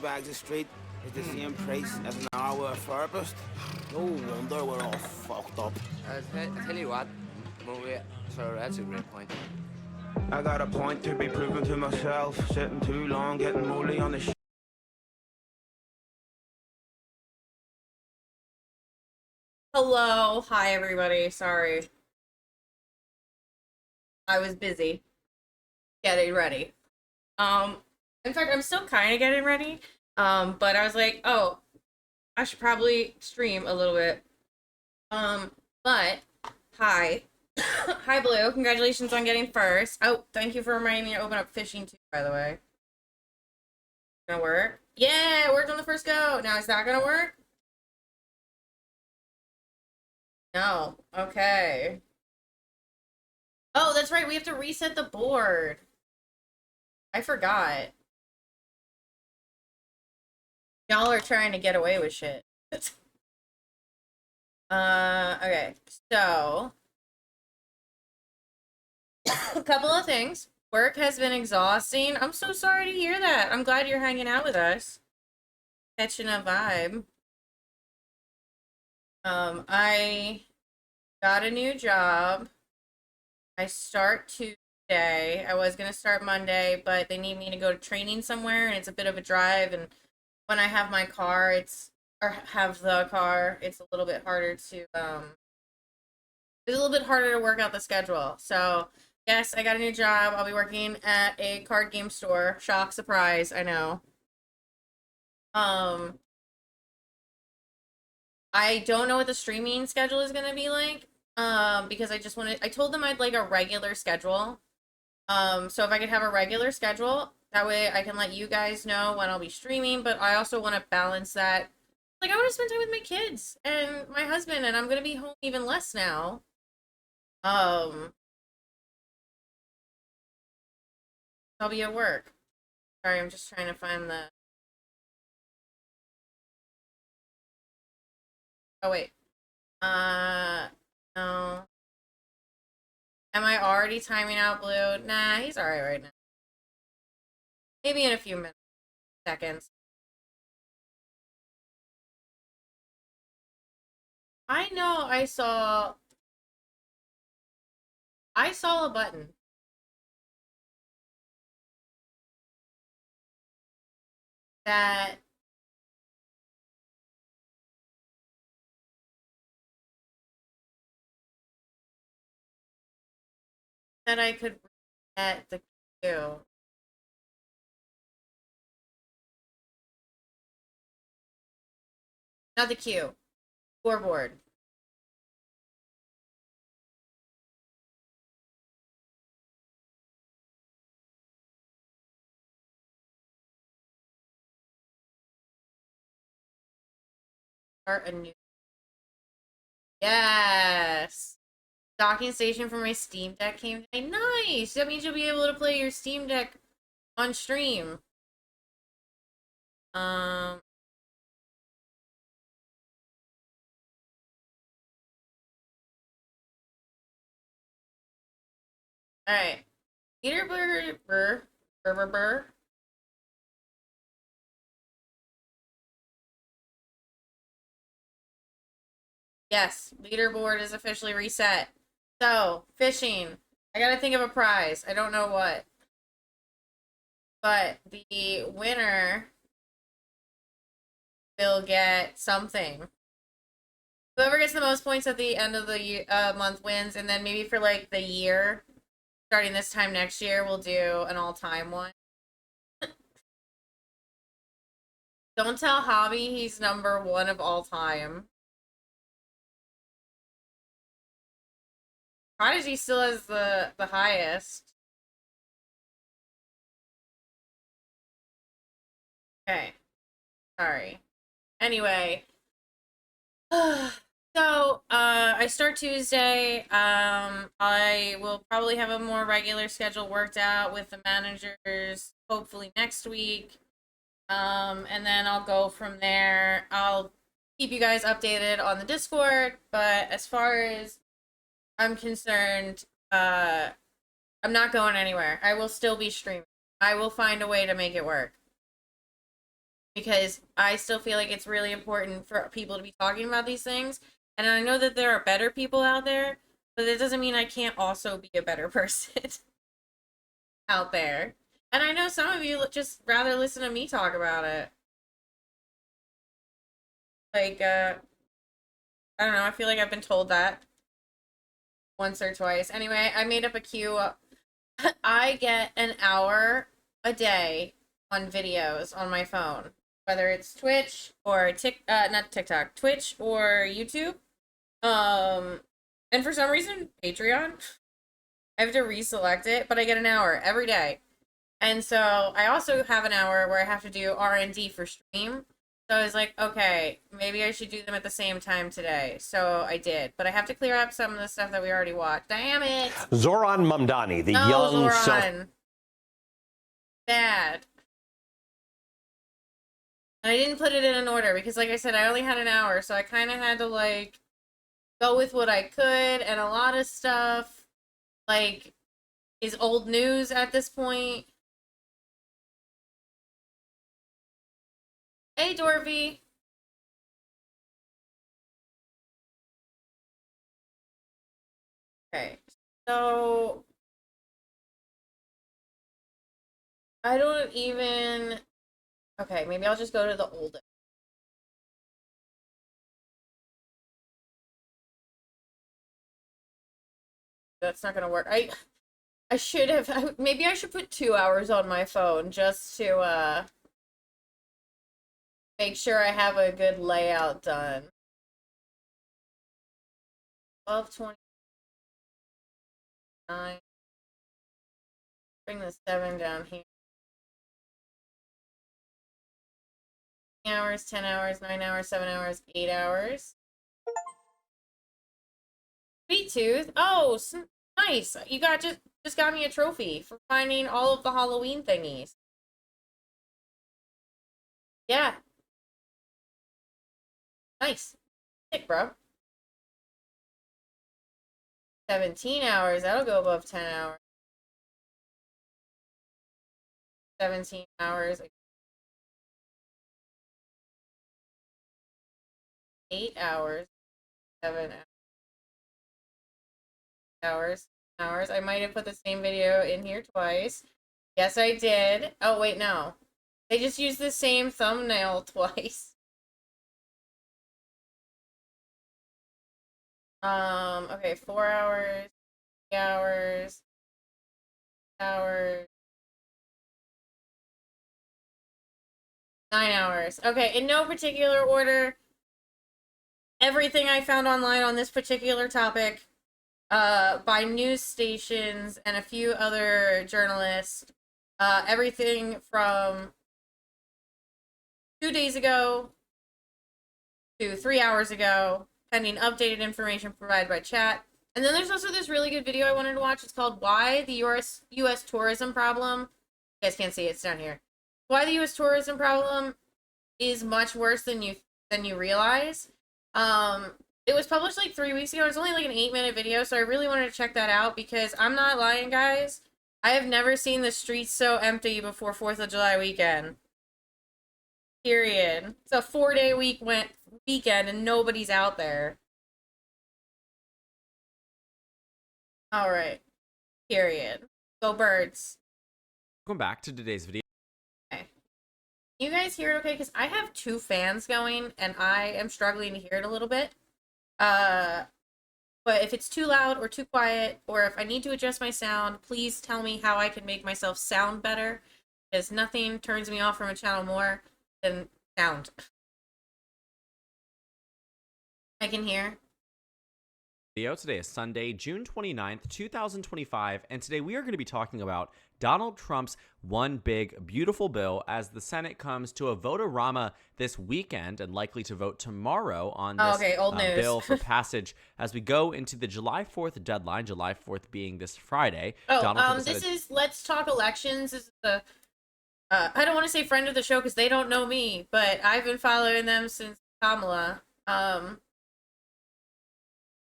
bags of street is the same price as an hour with a therapist. No wonder we're all fucked up. I tell you what, Maria, sorry, that's a great point. I got a point to be proving to myself. Sitting too long, getting moldy on the Hello, hi everybody. Sorry. I was busy getting ready. In fact, I'm still kind of getting ready. But I was like, oh, I should probably stream a little bit. But hi. Hi Blue, congratulations on getting first. Oh, thank you for reminding me to open up fishing too, by the way. Gonna work? Yeah, it worked on the first go. Now is that gonna work? No. Okay. Oh, that's right. We have to reset the board. I forgot. Y'all are trying to get away with shit. Okay. So, a couple of things. Work has been exhausting. I'm so sorry to hear that. I'm glad you're hanging out with us. Catching a vibe. I got a new job. I start Tuesday. I was gonna start Monday, but they need me to go to training somewhere, and it's a bit of a drive. And when I have my car, or have the car, it's a little bit harder to it's a little bit harder to work out the schedule. So yes, I got a new job. I'll be working at a card game store. Shock, surprise, I know. I don't know what the streaming schedule is gonna be like. Because I told them I'd like a regular schedule. So if I could have a regular schedule, that way I can let you guys know when I'll be streaming, but I also want to balance that. Like, I want to spend time with my kids and my husband, and I'm gonna be home even less now. Um, I'll be at work. Sorry, I'm just trying to find the. Oh wait. No. Am I already timing out Blue? Nah, he's alright right now. Maybe in a few minutes, seconds. I know I saw a button. That I could at the queue. Not the queue. Scoreboard. Start a new. Yes. Docking station for my Steam Deck came today. Nice. That means you'll be able to play your Steam Deck on stream. Um. All right. Leaderboard. Burr. Yes, leaderboard is officially reset. So, fishing. I gotta think of a prize. I don't know what. But the winner will get something. Whoever gets the most points at the end of the month wins, and then maybe for like the year, starting this time next year, we'll do an all-time one. Don't tell Hobby he's #1 of all time. Prodigy still has the highest. Okay. Sorry. Anyway. So, I start Tuesday. I will probably have a more regular schedule worked out with the managers, hopefully next week. And then I'll go from there. I'll keep you guys updated on the Discord, but as far as I'm concerned, I'm not going anywhere. I will still be streaming. I will find a way to make it work. because I still feel like it's really important for people to be talking about these things. And I know that there are better people out there, but it doesn't mean I can't also be a better person out there. And I know some of you just rather listen to me talk about it. Like, I don't know, I feel like I've been told that once or twice. Anyway, I made up a queue. I get an hour a day on videos on my phone, whether it's Twitch or not TikTok, Twitch or YouTube. And for some reason, Patreon. I have to reselect it, but I get an hour every day. And so I also have an hour where I have to do R&D for stream. So I was like, okay, maybe I should do them at the same time today. So I did. But I have to clear up some of the stuff that we already watched. Damn it! Zoran Mamdani, the No, young Zoran. Bad. And I didn't put it in an order because, like I said, I only had an hour. So I kind of had to, like, go with what I could. And a lot of stuff, like, is old news at this point. Hey, Dorvy. Okay, so I don't even. Okay, maybe I'll just go to the oldest. That's not gonna work. I should have. Maybe I should put 2 hours on my phone just to make sure I have a good layout done. 12:29. Bring the 7 down here. 8 hours, 10 hours, 9 hours, 7 hours, 8 hours. Sweet Tooth. Oh, nice. You just got me a trophy for finding all of the Halloween thingies. Yeah. Nice. Sick, bro. 17 hours. That'll go above 10 hours. 17 hours. 8 hours. 7 hours. I might have put the same video in here twice. Yes, I did. Oh, wait, no. They just used the same thumbnail twice. Okay, 4 hours, 3 hours, hours, 9 hours. Okay, in no particular order, everything I found online on this particular topic, by news stations and a few other journalists, everything from 2 days ago to 3 hours ago, pending updated information provided by chat. And then there's also this really good video I wanted to watch. It's called Why the US Tourism Problem. You guys can't see it, it's down here. Why the US tourism problem is much worse than you realize. It was published like 3 weeks ago. It's only like an 8-minute video, so I really wanted to check that out because I'm not lying, guys. I have never seen the streets so empty before 4th of July weekend. Period. It's a 4-day weekend and nobody's out there. Alright. Period. Go Birds. Welcome back to today's video. Okay. You guys hear it okay? Because I have 2 fans going and I am struggling to hear it a little bit. But if it's too loud or too quiet, or if I need to adjust my sound, please tell me how I can make myself sound better. Because nothing turns me off from a channel more than sound. I can hear. Video today is Sunday, June 29th, 2025, and today we are going to be talking about Donald Trump's one big beautiful bill as the Senate comes to a vote-a-rama this weekend and likely to vote tomorrow on this bill for passage as we go into the July 4th deadline, July 4th being this Friday. This is Let's Talk Elections. This is the I don't want to say friend of the show because they don't know me, but I've been following them since Kamala.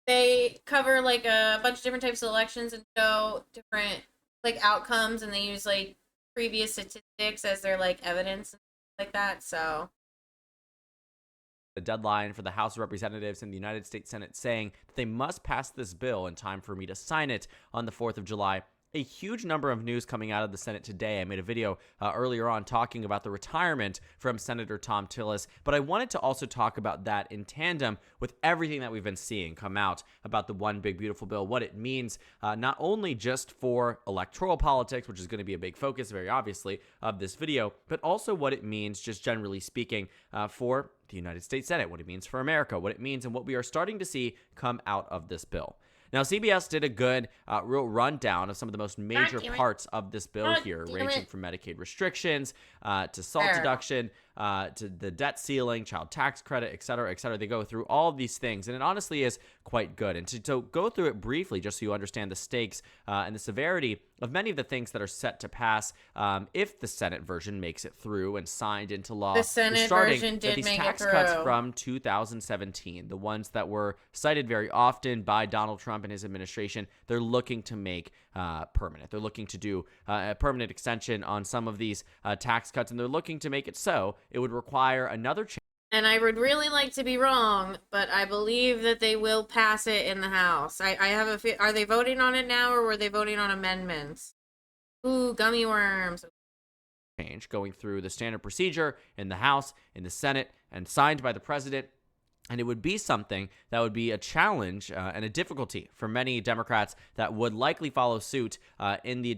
They cover like a bunch of different types of elections and show different like outcomes, and they use like previous statistics as their like evidence. like that. So the deadline for the House of Representatives and the United States Senate, saying that they must pass this bill in time for me to sign it on the 4th of July. A huge number of news coming out of the Senate today. I made a video earlier on talking about the retirement from Senator Thom Tillis, but I wanted to also talk about that in tandem with everything that we've been seeing come out about the One Big Beautiful Bill, what it means not only just for electoral politics, which is going to be a big focus, very obviously, of this video, but also what it means, just generally speaking, for the United States Senate, what it means for America, what it means, and what we are starting to see come out of this bill. Now, CBS did a good real rundown of some of the most major parts of this bill here, ranging from Medicaid restrictions to SALT deduction, to the debt ceiling, child tax credit, et cetera, et cetera. They go through all of these things, and it honestly is quite good. And to go through it briefly, just so you understand the stakes and the severity of many of the things that are set to pass if the Senate version makes it through and signed into law. The Senate version did these make tax it cuts through. from 2017, the ones that were cited very often by Donald Trump and his administration, they're looking to make permanent. They're looking to do a permanent extension on some of these tax cuts, and they're looking to make it so it would require another change. And I would really like to be wrong, but I believe that they will pass it in the House. I have a are they voting on it now, or were they voting on amendments? Ooh, gummy worms. Change going through the standard procedure in the House, in the Senate, and signed by the president. And it would be something that would be a challenge and a difficulty for many Democrats that would likely follow suit in the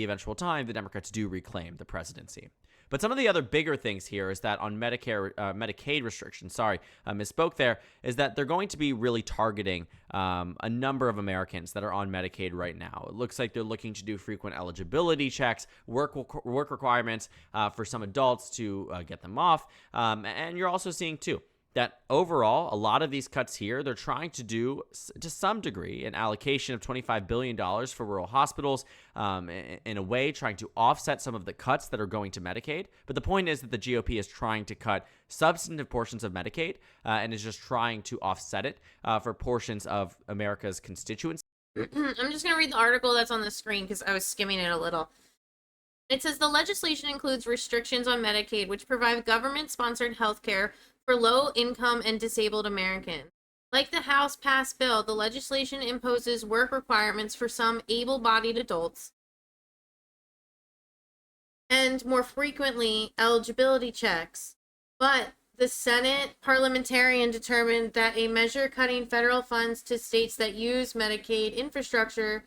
eventual time the Democrats do reclaim the presidency. But some of the other bigger things here is that on Medicaid restrictions, misspoke there, is that they're going to be really targeting a number of Americans that are on Medicaid right now. It looks like they're looking to do frequent eligibility checks, work requirements for some adults to get them off. And you're also seeing, too, that overall, a lot of these cuts here, they're trying to do, to some degree, an allocation of $25 billion for rural hospitals, in a way trying to offset some of the cuts that are going to Medicaid. But the point is that the GOP is trying to cut substantive portions of Medicaid and is just trying to offset it for portions of America's constituency. I'm just going to read the article that's on the screen because I was skimming it a little. It says the legislation includes restrictions on Medicaid, which provide government-sponsored health care for low-income and disabled Americans. Like the House-passed bill, the legislation imposes work requirements for some able-bodied adults and, more frequently, eligibility checks. But the Senate parliamentarian determined that a measure cutting federal funds to states that use Medicaid infrastructure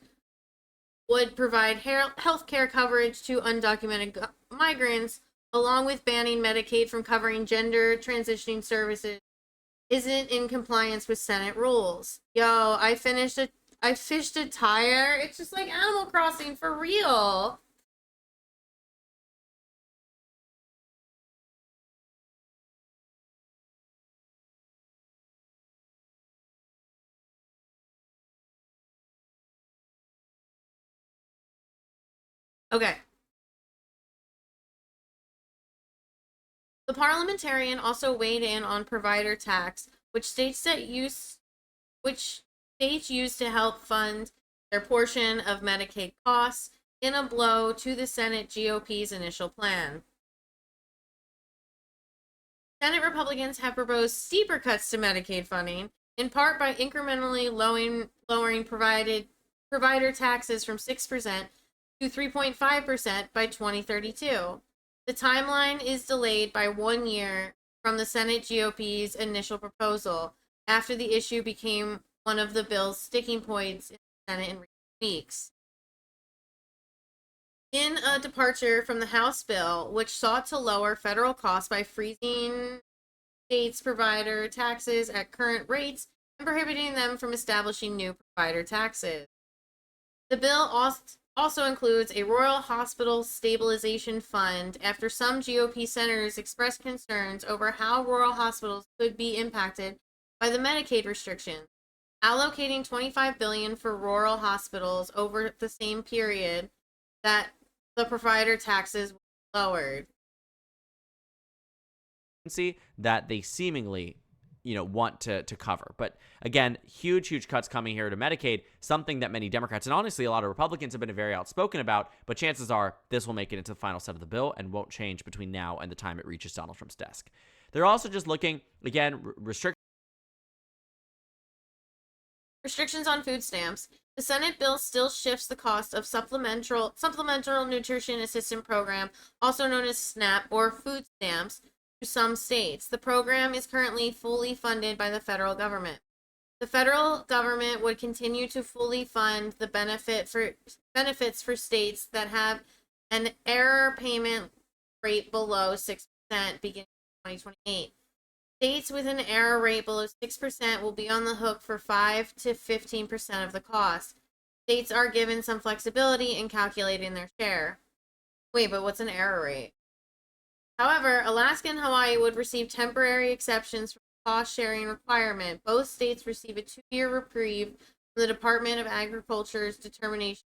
would provide health care coverage to undocumented migrants, along with banning Medicaid from covering gender transitioning services, isn't in compliance with Senate rules. Yo, I fished a tire. It's just like Animal Crossing for real. Okay. The parliamentarian also weighed in on provider tax, which states use to help fund their portion of Medicaid costs, in a blow to the Senate GOP's initial plan. Senate Republicans have proposed steeper cuts to Medicaid funding, in part by incrementally lowering provider taxes from 6% to 3.5% by 2032. The timeline is delayed by 1 year from the Senate GOP's initial proposal, after the issue became one of the bill's sticking points in the Senate in recent weeks. In a departure from the House bill, which sought to lower federal costs by freezing states' provider taxes at current rates and prohibiting them from establishing new provider taxes. The bill also includes a Rural Hospital Stabilization Fund after some GOP senators expressed concerns over how rural hospitals could be impacted by the Medicaid restrictions, allocating $25 billion for rural hospitals over the same period that the provider taxes were lowered. That they seemingly want to cover. But again, huge cuts coming here to Medicaid, something that many Democrats and honestly a lot of Republicans have been very outspoken about, but chances are this will make it into the final set of the bill and won't change between now and the time it reaches Donald Trump's desk. They're also just looking, again, restrictions on food stamps. The Senate bill still shifts the cost of supplemental nutrition assistance program, also known as SNAP or food stamps, to some states. The program is currently fully funded by the federal government. The federal government would continue to fully fund the benefits for states that have an error payment rate below 6% beginning in 2028. States with an error rate below 6% will be on the hook for 5 to 15% of the cost. States are given some flexibility in calculating their share. Wait, but what's an error rate? However, Alaska and Hawaii would receive temporary exceptions from the cost-sharing requirement. Both states receive a 2-year reprieve from the Department of Agriculture's determination.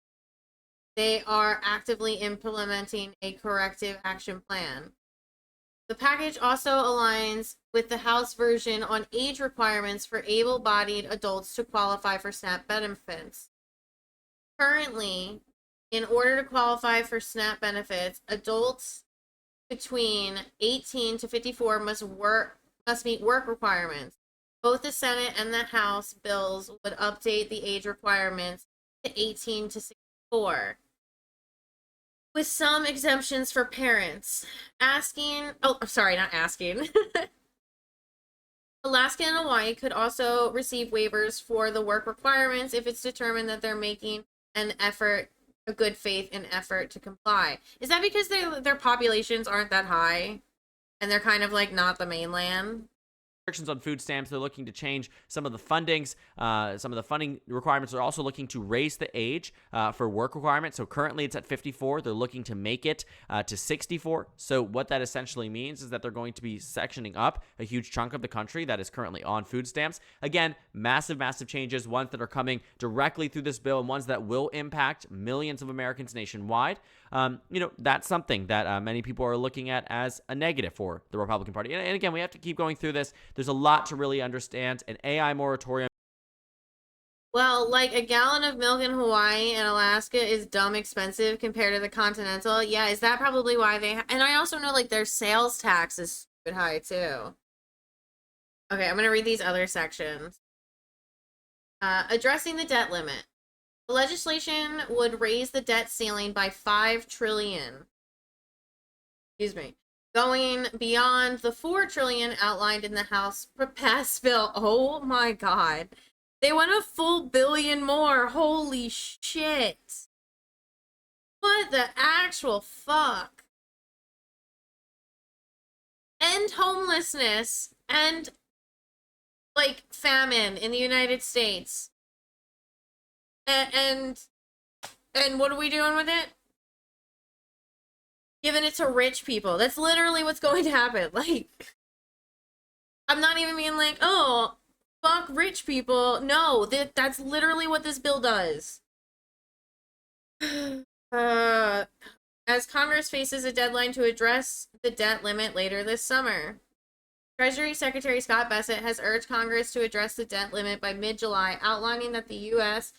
They are actively implementing a corrective action plan. The package also aligns with the House version on age requirements for able-bodied adults to qualify for SNAP benefits. Currently, in order to qualify for SNAP benefits, adults between 18 to 54 must meet work requirements. Both the Senate and the House bills would update the age requirements to 18 to 64. With some exemptions for parents. Alaska and Hawaii could also receive waivers for the work requirements if it's determined that they're making an effort, a good faith and effort to comply. Is that because their populations aren't that high and they're kind of like not the mainland? Restrictions on food stamps. They're looking to change some of the fundings. Some of the funding requirements are also looking to raise the age for work requirements. So currently it's at 54. They're looking to make it to 64. So what that essentially means is that they're going to be sectioning up a huge chunk of the country that is currently on food stamps. Again, massive changes, ones that are coming directly through this bill and ones that will impact millions of Americans nationwide. That's something that many people are looking at as a negative for the Republican Party. And again, we have to keep going through this. There's a lot to really understand. An AI moratorium. Well, like a gallon of milk in Hawaii and Alaska is dumb expensive compared to the Continental. Yeah, is that probably why they... And I also know like their sales tax is stupid high too. Okay, I'm going to read these other sections. Addressing the debt limit. The legislation would raise the debt ceiling by $5 trillion. Excuse me. Going beyond the $4 trillion outlined in the House passed bill. Oh my God. They went a full billion more. Holy shit. What the actual fuck? End homelessness and like famine in the United States. And what are we doing with it? Giving it to rich people. That's literally what's going to happen. Like, I'm not even being like, oh, fuck rich people. No, that's literally what this bill does. As Congress faces a deadline to address the debt limit later this summer. Treasury Secretary Scott Bessent has urged Congress to address the debt limit by mid-July, outlining that the U.S.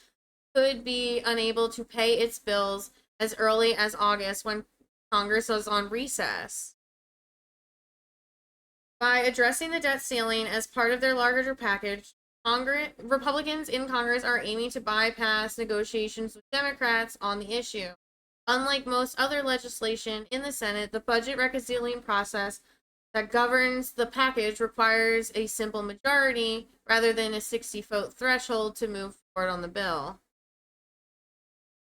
could be unable to pay its bills as early as August when Congress was on recess. By addressing the debt ceiling as part of their larger package, Republicans in Congress are aiming to bypass negotiations with Democrats on the issue. Unlike most other legislation in the Senate, the budget reconciliation process that governs the package requires a simple majority rather than a 60-vote threshold to move forward on the bill.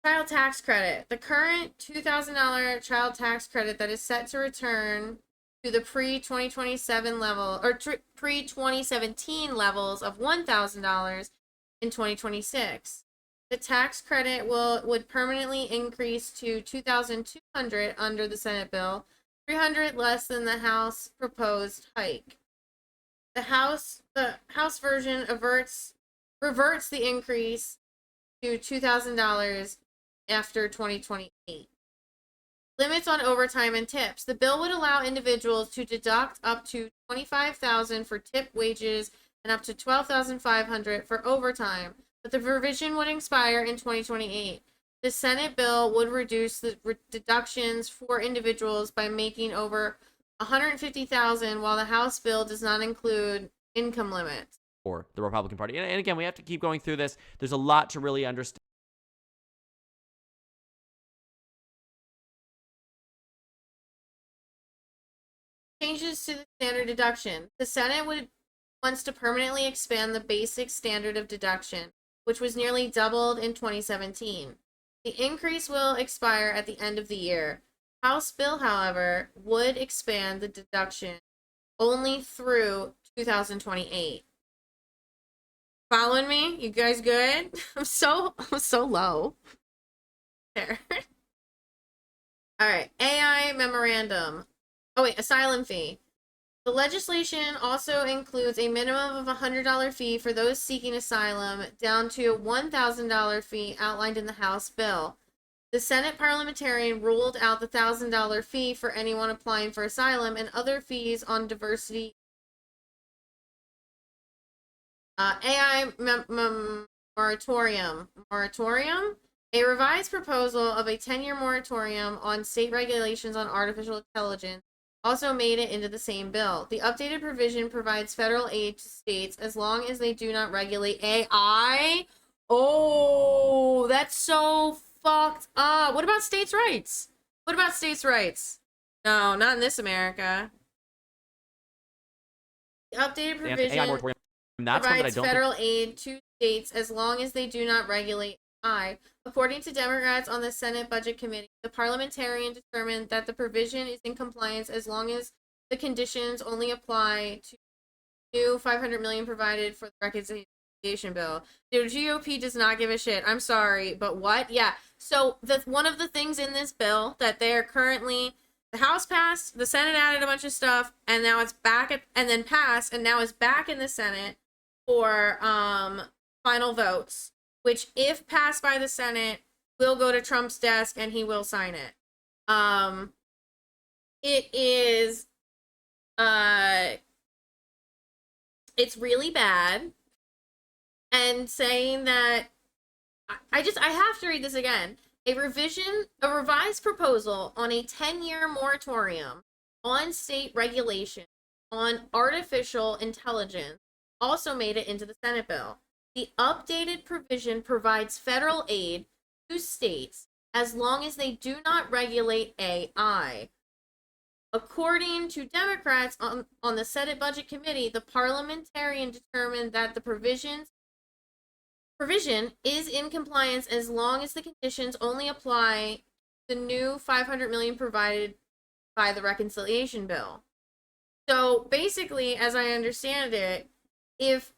Child tax credit. The current $2,000 child tax credit that is set to return to the pre-2027 level or pre-2017 levels of $1,000 in 2026. The tax credit would permanently increase to $2,200 under the Senate bill, $300 less than the House proposed hike. The House version reverts the increase to $2,000 after 2028. Limits on overtime and tips. The bill would allow individuals to deduct up to $25,000 for tip wages and up to $12,500 for overtime, but the provision would expire in 2028. The Senate bill would reduce the deductions for individuals by making over $150,000, while the House bill does not include income limits. For the Republican Party. And again, we have to keep going through this. There's a lot to really understand. Changes to the standard deduction. The Senate wants to permanently expand the basic standard of deduction, which was nearly doubled in 2017. The increase will expire at the end of the year. House bill, however, would expand the deduction only through 2028. Following me? You guys good? I'm so low. There. All right. AI memorandum. Oh wait, asylum fee. The legislation also includes a minimum of $100 fee for those seeking asylum, down to a $1,000 fee outlined in the House bill. The Senate parliamentarian ruled out the $1,000 fee for anyone applying for asylum and other fees on diversity. AI moratorium. A revised proposal of a 10-year moratorium on state regulations on artificial intelligence also made it into the same bill. The updated provision provides federal aid to states as long as they do not regulate AI. Oh, that's so fucked up. What about states' rights? What about states' rights? No, not in this America. The updated provision provides federal aid to states as long as they do not regulate AI. According to Democrats on the Senate Budget Committee, the parliamentarian determined that the provision is in compliance as long as the conditions only apply to new $500 million provided for the reconciliation bill. The GOP does not give a shit. I'm sorry, but what? Yeah. So one of the things in this bill that they are currently, the House passed, the Senate added a bunch of stuff, and now it's back and then passed, and now it's back in the Senate for final votes, which, if passed by the Senate, will go to Trump's desk and he will sign it. It is, it's really bad. And saying that, I have to read this again. A revised proposal on a 10-year moratorium on state regulation on artificial intelligence also made it into the Senate bill. The updated provision provides federal aid to states as long as they do not regulate AI. According to Democrats on the Senate Budget Committee, the parliamentarian determined that the provision is in compliance as long as the conditions only apply to the new $500 million provided by the reconciliation bill. So basically, as I understand it, if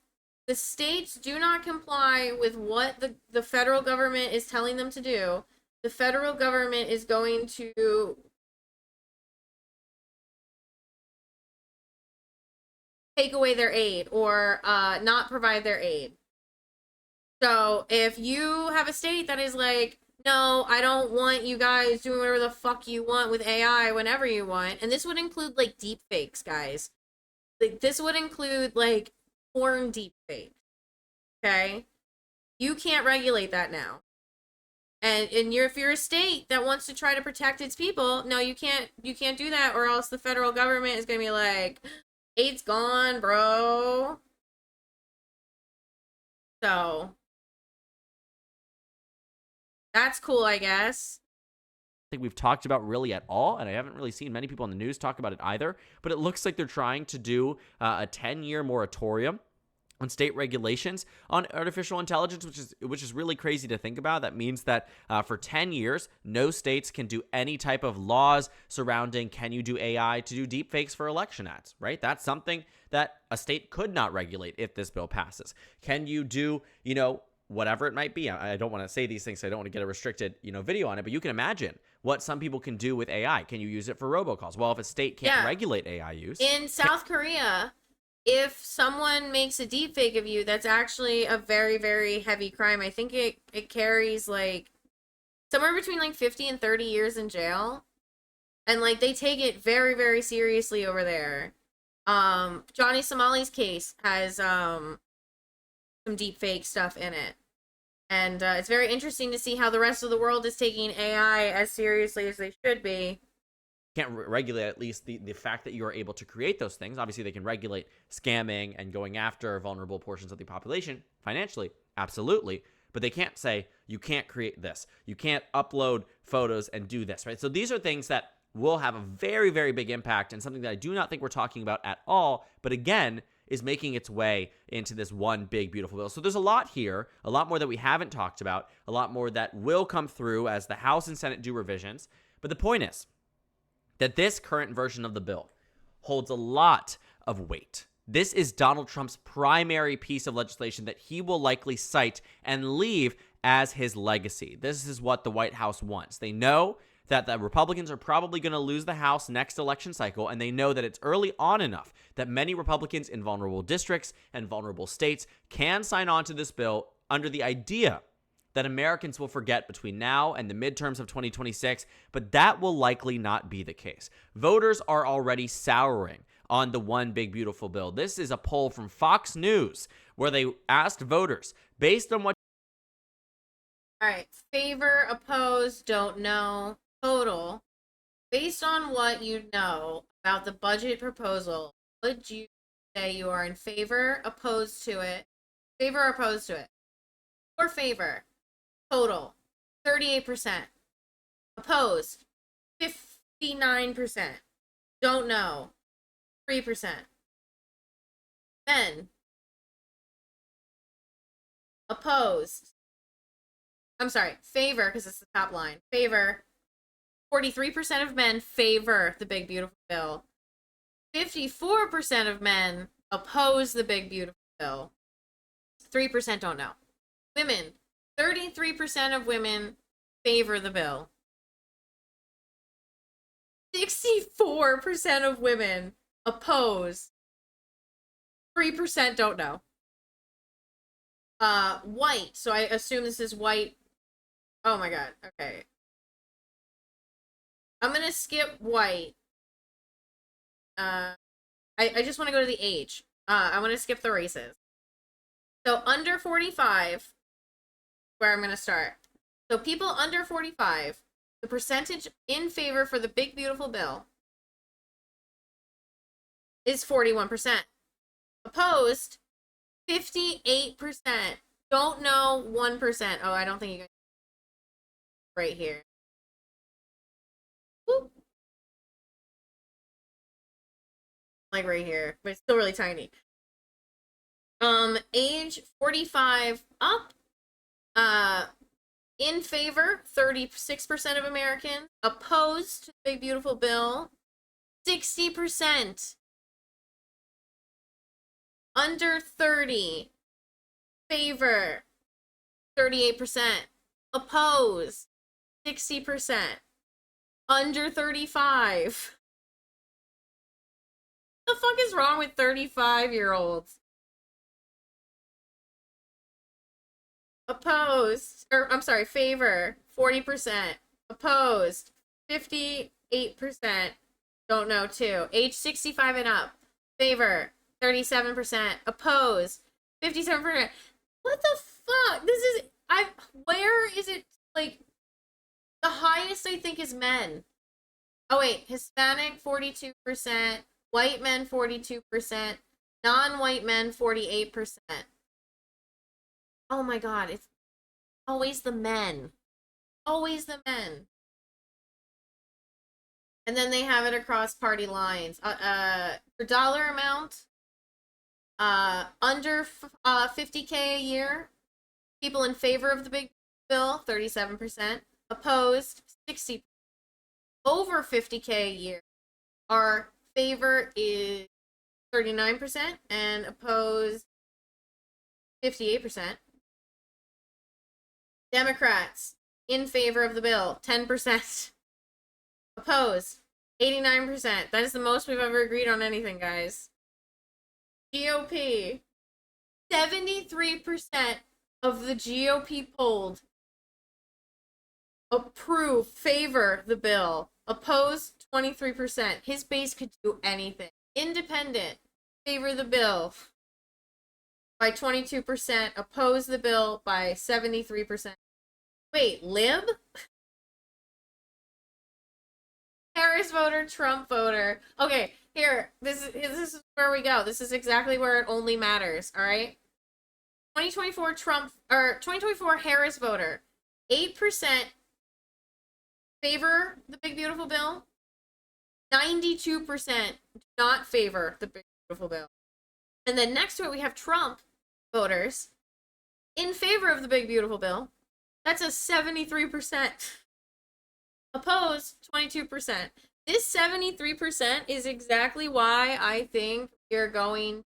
the states do not comply with what the federal government is telling them to do, the federal government is going to take away their aid or not provide their aid. So if you have a state that is like, no, I don't want you guys doing whatever the fuck you want with AI whenever you want, and this would include like deep fakes, guys. Like this would include like porn deep fake. Okay? You can't regulate that now. And if you're a state that wants to try to protect its people, no, you can't do that, or else the federal government is gonna be like, aid's gone, bro. So that's cool, I guess. Think we've talked about really at all, and I haven't really seen many people in the news talk about it either, but it looks like they're trying to do a 10-year moratorium on state regulations on artificial intelligence, which is really crazy to think about. That means that for 10 years, no states can do any type of laws surrounding, can you do AI to do deepfakes for election ads, right? That's something that a state could not regulate if this bill passes. Can you do, whatever it might be? I don't want to say these things, so I don't want to get a restricted, video on it, but you can imagine what some people can do with AI. Can you use it for robocalls? Well, if a state can't regulate AI use. In South Korea, if someone makes a deepfake of you, that's actually a very, very heavy crime. I think it carries like somewhere between like 50 and 30 years in jail. And like they take it very, very seriously over there. Johnny Somali's case has some deep fake stuff in it. And it's very interesting to see how the rest of the world is taking AI as seriously as they should be. Can't regulate at least the fact that you are able to create those things. Obviously, they can regulate scamming and going after vulnerable portions of the population financially, absolutely. But they can't say, you can't create this. You can't upload photos and do this, right? So these are things that will have a very, very big impact, and something that I do not think we're talking about at all, but again, is making its way into this one big, beautiful bill. So there's a lot here, a lot more that we haven't talked about, a lot more that will come through as the House and Senate do revisions. But the point is that this current version of the bill holds a lot of weight. This is Donald Trump's primary piece of legislation that he will likely cite and leave as his legacy. This is what the White House wants. They know that the Republicans are probably going to lose the House next election cycle, and they know that it's early on enough that many Republicans in vulnerable districts and vulnerable states can sign on to this bill under the idea that Americans will forget between now and the midterms of 2026, but that will likely not be the case. Voters are already souring on the one big beautiful bill. This is a poll from Fox News where they asked voters, based on what... All right, favor, opposed, don't know, total. Based on what you know about the budget proposal, would you say you are in favor, opposed to it, favor or opposed to it? Or favor, total, 38%. Opposed, 59%. Don't know, 3%. Then, opposed. I'm sorry, favor, because it's the top line. Favor, 43% of men favor the big beautiful bill. 54% of men oppose the big beautiful bill. 3% don't know. Women, 33% of women favor the bill. 64% of women oppose. 3% don't know. White. So I assume this is white. Oh my god. Okay. I'm gonna skip white. I just want to go to the age. I want to skip the races. So under 45, where I'm gonna start. So people under 45, the percentage in favor for the big beautiful bill is 41%. Opposed, 58%. Don't know, 1%. Oh, I don't think you guys... Right here. Whoop. Like right here. But it's still really tiny. Age 45 up. In favor, 36% of Americans. Opposed to the big beautiful bill, 60%. Under 30, favor, 38%. Oppose, 60%. Under 35. What the fuck is wrong with 35-year-olds? Opposed, or I'm sorry, favor, 40%. Opposed, 58%. Don't know, too. Age 65 and up, favor, 37%. Opposed, 57%. What the fuck? This is... Where is it, like... The highest, I think, is men. Oh, wait. Hispanic, 42%. White men, 42%. Non-white men, 48%. Oh, my God. It's always the men. Always the men. And then they have it across party lines. For dollar amount, under 50K a year, people in favor of the big bill, 37%. Opposed, 60%. Over 50K a year, our favor is 39% and opposed 58%. Democrats in favor of the bill, 10%. Opposed, 89%. That is the most we've ever agreed on anything, guys. GOP, 73% of the GOP polled approve, favor the bill. Opposed, 23%. His base could do anything. Independent favor the bill by 22%, oppose the bill by 73%. Wait, lib? Harris voter, Trump voter. Okay, here, this is where we go. This is exactly where it only matters, all right? 2024 2024 Harris voter. 8% favor the big beautiful bill. 92% do not favor the big beautiful bill. And then next to it we have Trump voters in favor of the big beautiful bill. That's a 73%. Opposed, 22%. This 73% is exactly why I think you're going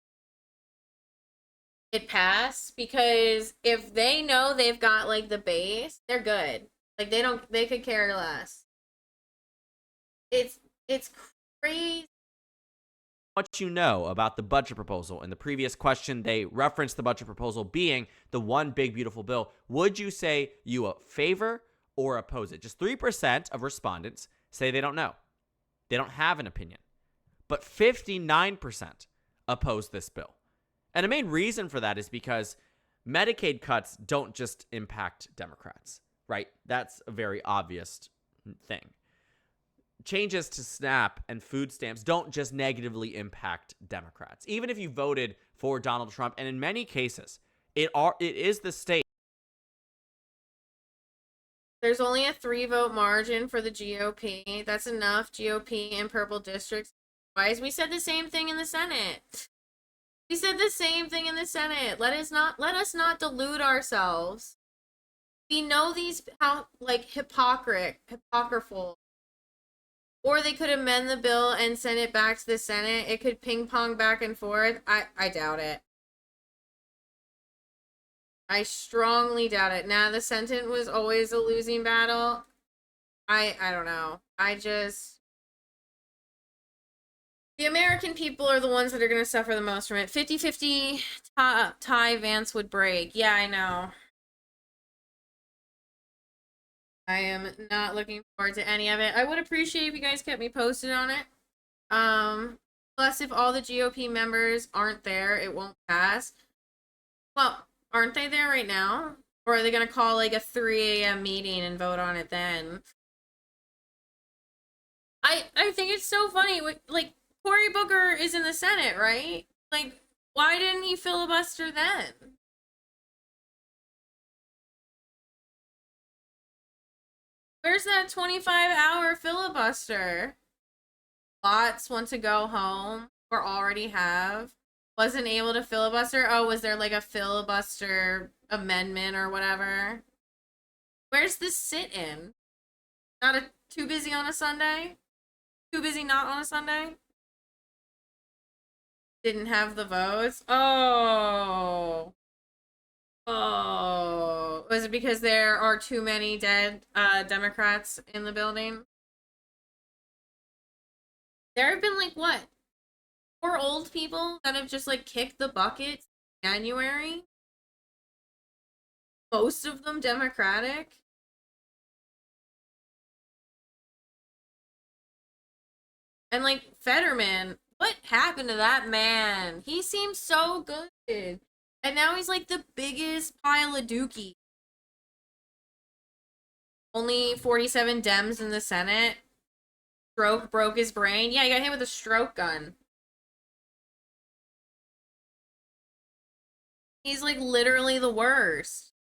it pass, because if they know they've got like the base, they're good. Like they could care less. It's crazy. What you know about the budget proposal. In the previous question, they referenced the budget proposal being the one big beautiful bill. Would you say you favor or oppose it? Just 3% of respondents say they don't know. They don't have an opinion. But 59% oppose this bill. And the main reason for that is because Medicaid cuts don't just impact Democrats, right? That's a very obvious thing. Changes to SNAP and food stamps don't just negatively impact Democrats. Even if you voted for Donald Trump, and in many cases, it is the state. There's only a 3-vote margin for the GOP. That's enough. GOP in purple districts. Wise, we said the same thing in the Senate. We said the same thing in the Senate. Let us not delude ourselves. We know these how like hypocritical. Or they could amend the bill and send it back to the Senate. It could ping pong back and forth. I doubt it. I strongly doubt it. Nah, the Senate was always a losing battle. I don't know. The American people are the ones that are going to suffer the most from it. 50-50 tie Vance would break. Yeah, I know. I am not looking forward to any of it. I would appreciate if you guys kept me posted on it. Plus, if all the GOP members aren't there, it won't pass. Well, aren't they there right now? Or are they going to call like a 3 a.m. meeting and vote on it then? I think it's so funny. Like, Cory Booker is in the Senate, right? Like, why didn't he filibuster then? Where's that 25-hour filibuster? Lots want to go home or already have. Wasn't able to filibuster. Oh, was there like a filibuster amendment or whatever? Where's the sit-in? Too busy on a Sunday? Too busy not on a Sunday? Didn't have the votes? Oh. Oh. Was it because there are too many dead Democrats in the building? There have been like what? 4 old people that have just like kicked the bucket in January? Most of them Democratic? And like Fetterman, what happened to that man? He seems so good. And now he's like the biggest pile of dookie. Only 47 Dems in the Senate. Stroke broke his brain. Yeah, he got hit with a stroke gun. He's like literally the worst.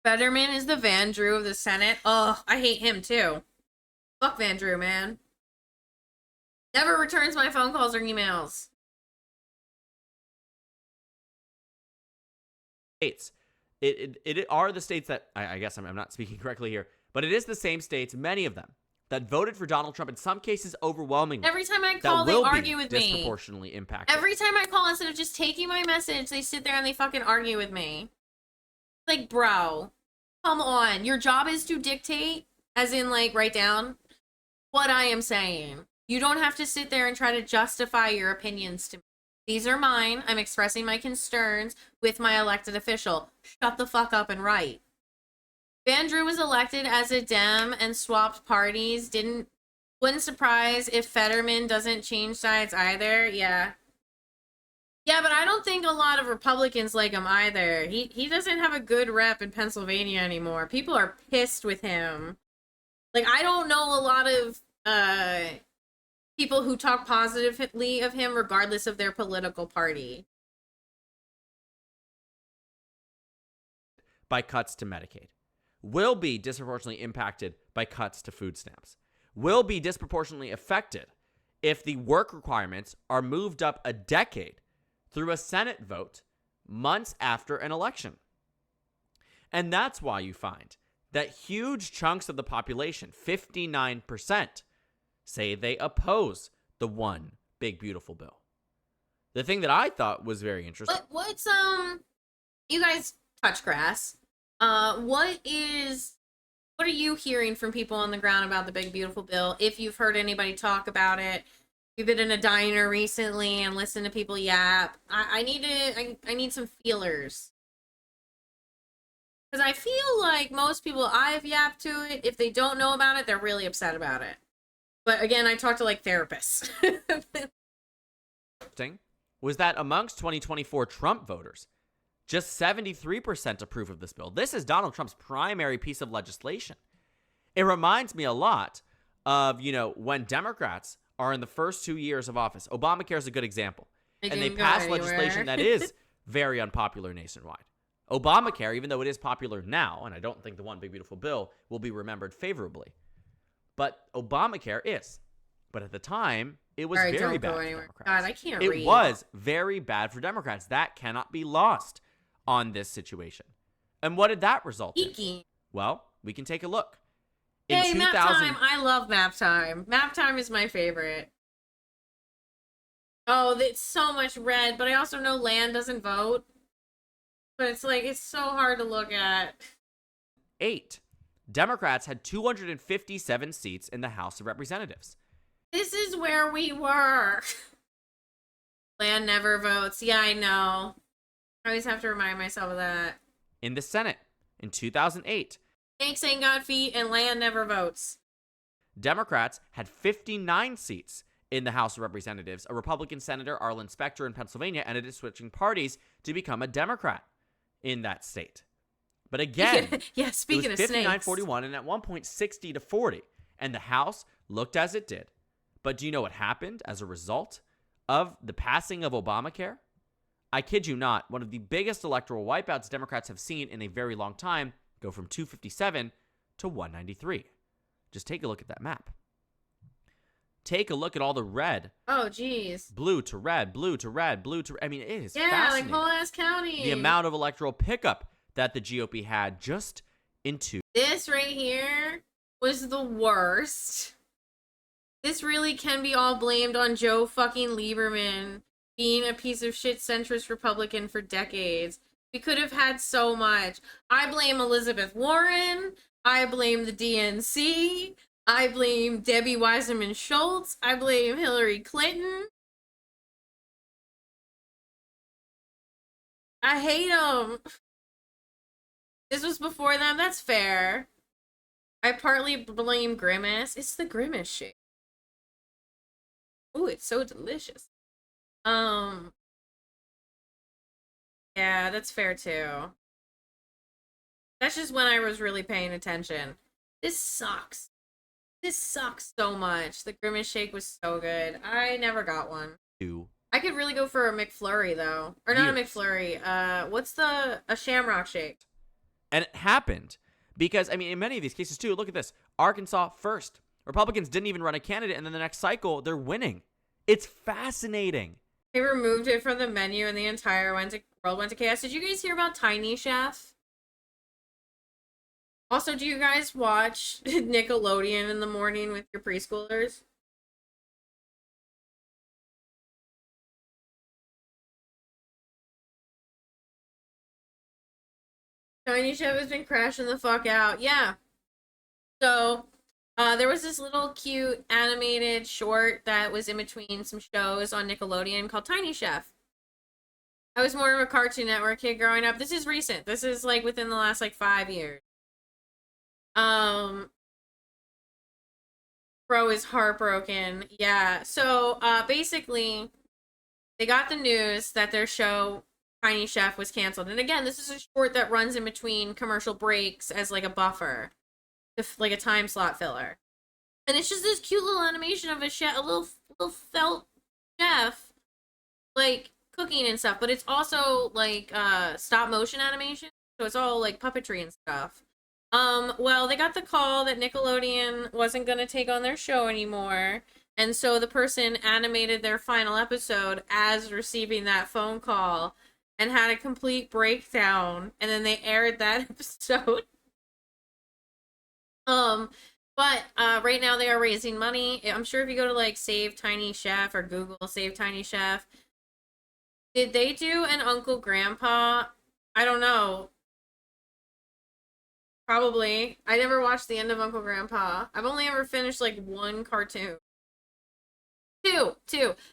Fetterman is the Van Drew of the Senate. Ugh, I hate him too. Fuck Van Drew, man. Never returns my phone calls or emails. States. It are the states that, I guess I'm not speaking correctly here, but it is the same states, many of them, that voted for Donald Trump, in some cases overwhelmingly. Every time I call, they argue with me. Disproportionately impacted. Every time I call, instead of just taking my message, they sit there and they fucking argue with me. Like, bro, come on. Your job is to dictate, as in, like, write down what I am saying. You don't have to sit there and try to justify your opinions to me. These are mine. I'm expressing my concerns with my elected official. Shut the fuck up and write. Van Drew was elected as a Dem and swapped parties. Wouldn't surprise if Fetterman doesn't change sides either. Yeah. Yeah, but I don't think a lot of Republicans like him either. He doesn't have a good rep in Pennsylvania anymore. People are pissed with him. Like, I don't know a lot of people who talk positively of him regardless of their political party. By cuts to Medicaid, will be disproportionately impacted by cuts to food stamps, will be disproportionately affected if the work requirements are moved up a decade through a Senate vote months after an election. And that's why you find that huge chunks of the population, 59%, say they oppose the one big beautiful bill. The thing that I thought was very interesting. What's you guys touch grass. What are you hearing from people on the ground about the big beautiful bill? If you've heard anybody talk about it, you've been in a diner recently and listened to people yap. I need some feelers. Because I feel like most people I've yapped to it, if they don't know about it, they're really upset about it. But again, I talk to like therapists. Was that amongst 2024 Trump voters, just 73% approve of this bill. This is Donald Trump's primary piece of legislation. It reminds me a lot of, when Democrats are in the first 2 years of office. Obamacare is a good example. And they pass legislation that is very unpopular nationwide. Obamacare, even though it is popular now, and I don't think the one big beautiful bill will be remembered favorably, but Obamacare is. But at the time, it was very bad for Democrats. God, I can't read. It was very bad for Democrats. That cannot be lost on this situation. And what did that result in? Well, we can take a look. Hey, Map Time. I love Map Time. Map Time is my favorite. Oh, it's so much red, but I also know Land doesn't vote. But it's so hard to look at. 8. Democrats had 257 seats in the House of Representatives. This is where we were. Land never votes. Yeah, I know. I always have to remind myself of that. In the Senate, in 2008. Snakes ain't got feet and Land never votes. Democrats had 59 seats in the House of Representatives. A Republican Senator, Arlen Specter in Pennsylvania, ended up switching parties to become a Democrat in that state. But again, yeah, speaking it was 59-41 and at one point 60-40. And the House looked as it did. But do you know what happened as a result of the passing of Obamacare? I kid you not, one of the biggest electoral wipeouts Democrats have seen in a very long time go from 257 to 193. Just take a look at that map. Take a look at all the red. Oh, geez. Blue to red, blue to red, blue to... I mean, it is fascinating. Yeah, like whole ass county. The amount of electoral pickup that the GOP had just in 2. This right here was the worst. This really can be all blamed on Joe fucking Lieberman being a piece of shit centrist Republican for decades. We could have had so much. I blame Elizabeth Warren. I blame the DNC. I blame Debbie Weiserman Schultz. I blame Hillary Clinton. I hate them. This was before them. That's fair. I partly blame Grimace. It's the Grimace shit. Ooh, it's so delicious. Yeah, that's fair too. That's just when I was really paying attention. This sucks. This sucks so much. The Grimace shake was so good. I never got one. 2. I could really go for a McFlurry though. Or not a McFlurry. What's a Shamrock Shake? And it happened because, I mean, in many of these cases too, look at this. Arkansas first. Republicans didn't even run a candidate, and then the next cycle, they're winning. It's fascinating. They removed it from the menu and the entire world went to chaos. Did you guys hear about Tiny Chef? Also, do you guys watch Nickelodeon in the morning with your preschoolers? Tiny Chef has been crashing the fuck out. Yeah. So, there was this little cute animated short that was in between some shows on Nickelodeon called Tiny Chef. I was more of a Cartoon Network kid growing up. This is recent. This is like within the last 5 years. Um, Bro is heartbroken. Yeah. So, basically, they got the news that their show Tiny Chef was canceled. And again, this is a short that runs in between commercial breaks as like a buffer, like a time slot filler. And it's just this cute little animation of a chef, a little felt chef, like cooking and stuff. But it's also like stop motion animation, so it's all like puppetry and stuff. Well, they got the call that Nickelodeon wasn't gonna take on their show anymore, and so the person animated their final episode as receiving that phone call and had a complete breakdown, and then they aired that episode. But right now they are raising money. I'm sure if you go to like Save Tiny Chef or Google Save Tiny Chef, did they do an Uncle Grandpa? I don't know. Probably. I never watched the end of Uncle Grandpa. I've only ever finished like one cartoon. Two.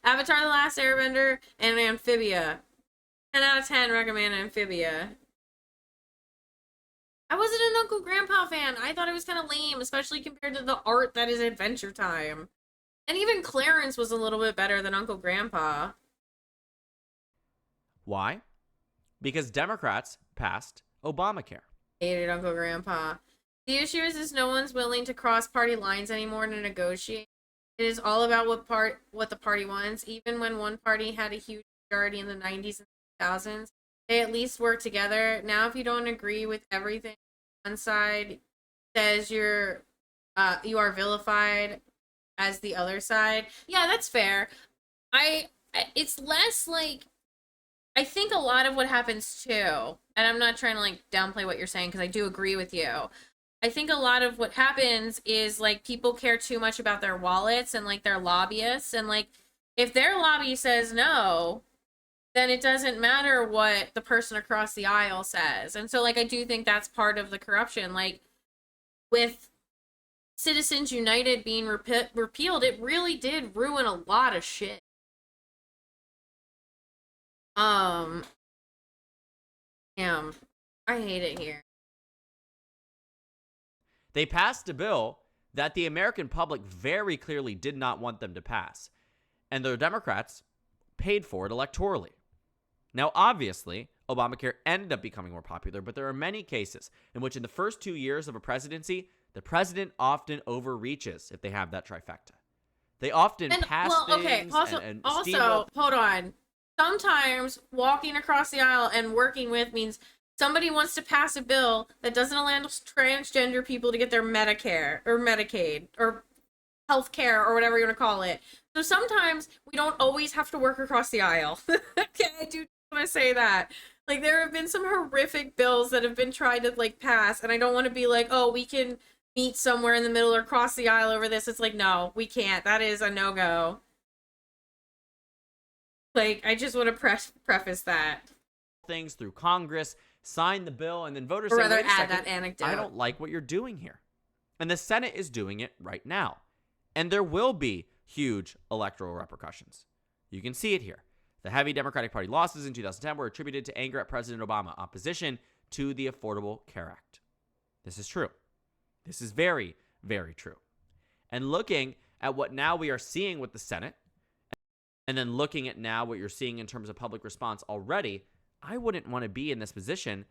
Avatar: The Last Airbender and Amphibia. 10 out of 10 recommend Amphibia. I wasn't an Uncle Grandpa fan. I thought it was kind of lame, especially compared to the art that is Adventure Time. And even Clarence was a little bit better than Uncle Grandpa. Why? Because Democrats passed Obamacare. Hated Uncle Grandpa. The issue is no one's willing to cross party lines anymore to negotiate. It is all about what the party wants. Even when one party had a huge majority in the 90s and 2000s, they at least work together. Now, if you don't agree with everything, one side says you are vilified as the other side. Yeah, that's fair. It's less like, I think a lot of what happens too, and I'm not trying to like downplay what you're saying because I do agree with you. I think a lot of what happens is like people care too much about their wallets and like their lobbyists, and like if their lobby says no, then it doesn't matter what the person across the aisle says. And so like I do think that's part of the corruption. Like with Citizens United being repealed, it really did ruin a lot of shit. Damn, I hate it here. They passed a bill that the American public very clearly did not want them to pass, and the Democrats paid for it electorally. Now, obviously, Obamacare ended up becoming more popular, but there are many cases in which in the first 2 years of a presidency, the president often overreaches if they have that trifecta. They often pass things okay, also, and hold on. Sometimes walking across the aisle and working with means somebody wants to pass a bill that doesn't allow transgender people to get their Medicare or Medicaid or health care or whatever you want to call it. So sometimes we don't always have to work across the aisle. Okay, I do want to say that. Like there have been some horrific bills that have been tried to like pass, and I don't want to be like, oh, we can meet somewhere in the middle or cross the aisle over this. It's like, no, we can't. That is a no-go. Like, I just want to preface that. Things through Congress, sign the bill, and then voters or say, rather wait a add second, that anecdote. I don't like what you're doing here. And the Senate is doing it right now. And there will be huge electoral repercussions. You can see it here. The heavy Democratic Party losses in 2010 were attributed to anger at President Obama, opposition to the Affordable Care Act. This is true. This is very, very true. And looking at what now we are seeing with the Senate, and then looking at now what you're seeing in terms of public response already, I wouldn't want to be in this position.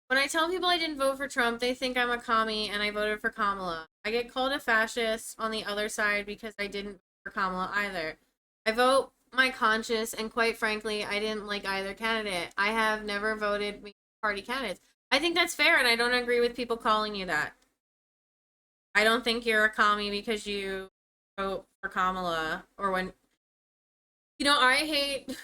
When I tell people I didn't vote for Trump, they think I'm a commie and I voted for Kamala. I get called a fascist on the other side because I didn't vote for Kamala either. I vote my conscience, and quite frankly, I didn't like either candidate. I have never voted party candidates. I think that's fair, and I don't agree with people calling you that. I don't think you're a commie because you vote for Kamala, or when... You know, I hate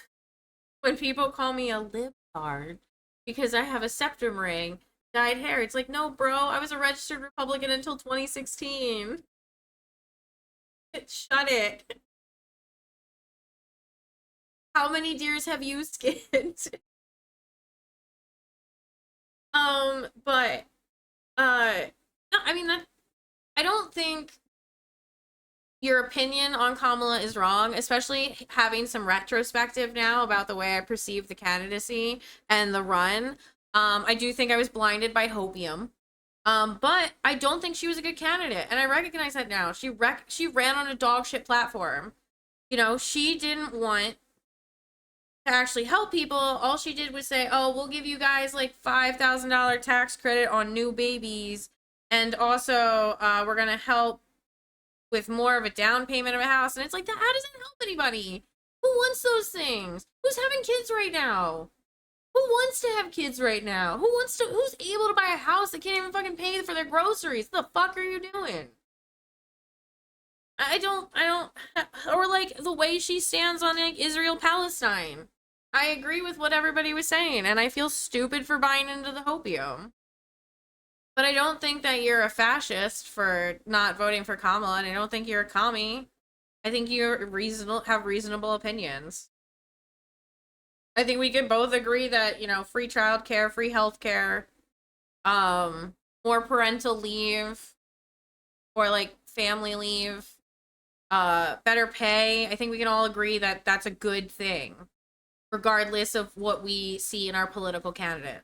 when people call me a libtard because I have a septum ring, dyed hair. It's like, no, bro, I was a registered Republican until 2016. Shut it. How many deers have you skinned? But, no, I mean, I don't think your opinion on Kamala is wrong, especially having some retrospective now about the way I perceive the candidacy and the run. I do think I was blinded by hopium. But I don't think she was a good candidate, and I recognize that now. She ran on a dog shit platform. You know, she didn't want to actually help people. All she did was say, "Oh, we'll give you guys like $5,000 tax credit on new babies, and also we're gonna help with more of a down payment of a house." And it's like, that how does that help anybody? Who wants those things? Who's having kids right now? Who wants to have kids right now? Who's able to buy a house that can't even fucking pay for their groceries? What the fuck are you doing? I don't, or like the way she stands on like Israel Palestine. I agree with what everybody was saying, and I feel stupid for buying into the hopium. But I don't think that you're a fascist for not voting for Kamala, and I don't think you're a commie. I think you're have reasonable opinions. I think we can both agree that, you know, free childcare, free healthcare, more parental leave, or like family leave, better pay. I think we can all agree that that's a good thing, regardless of what we see in our political candidate.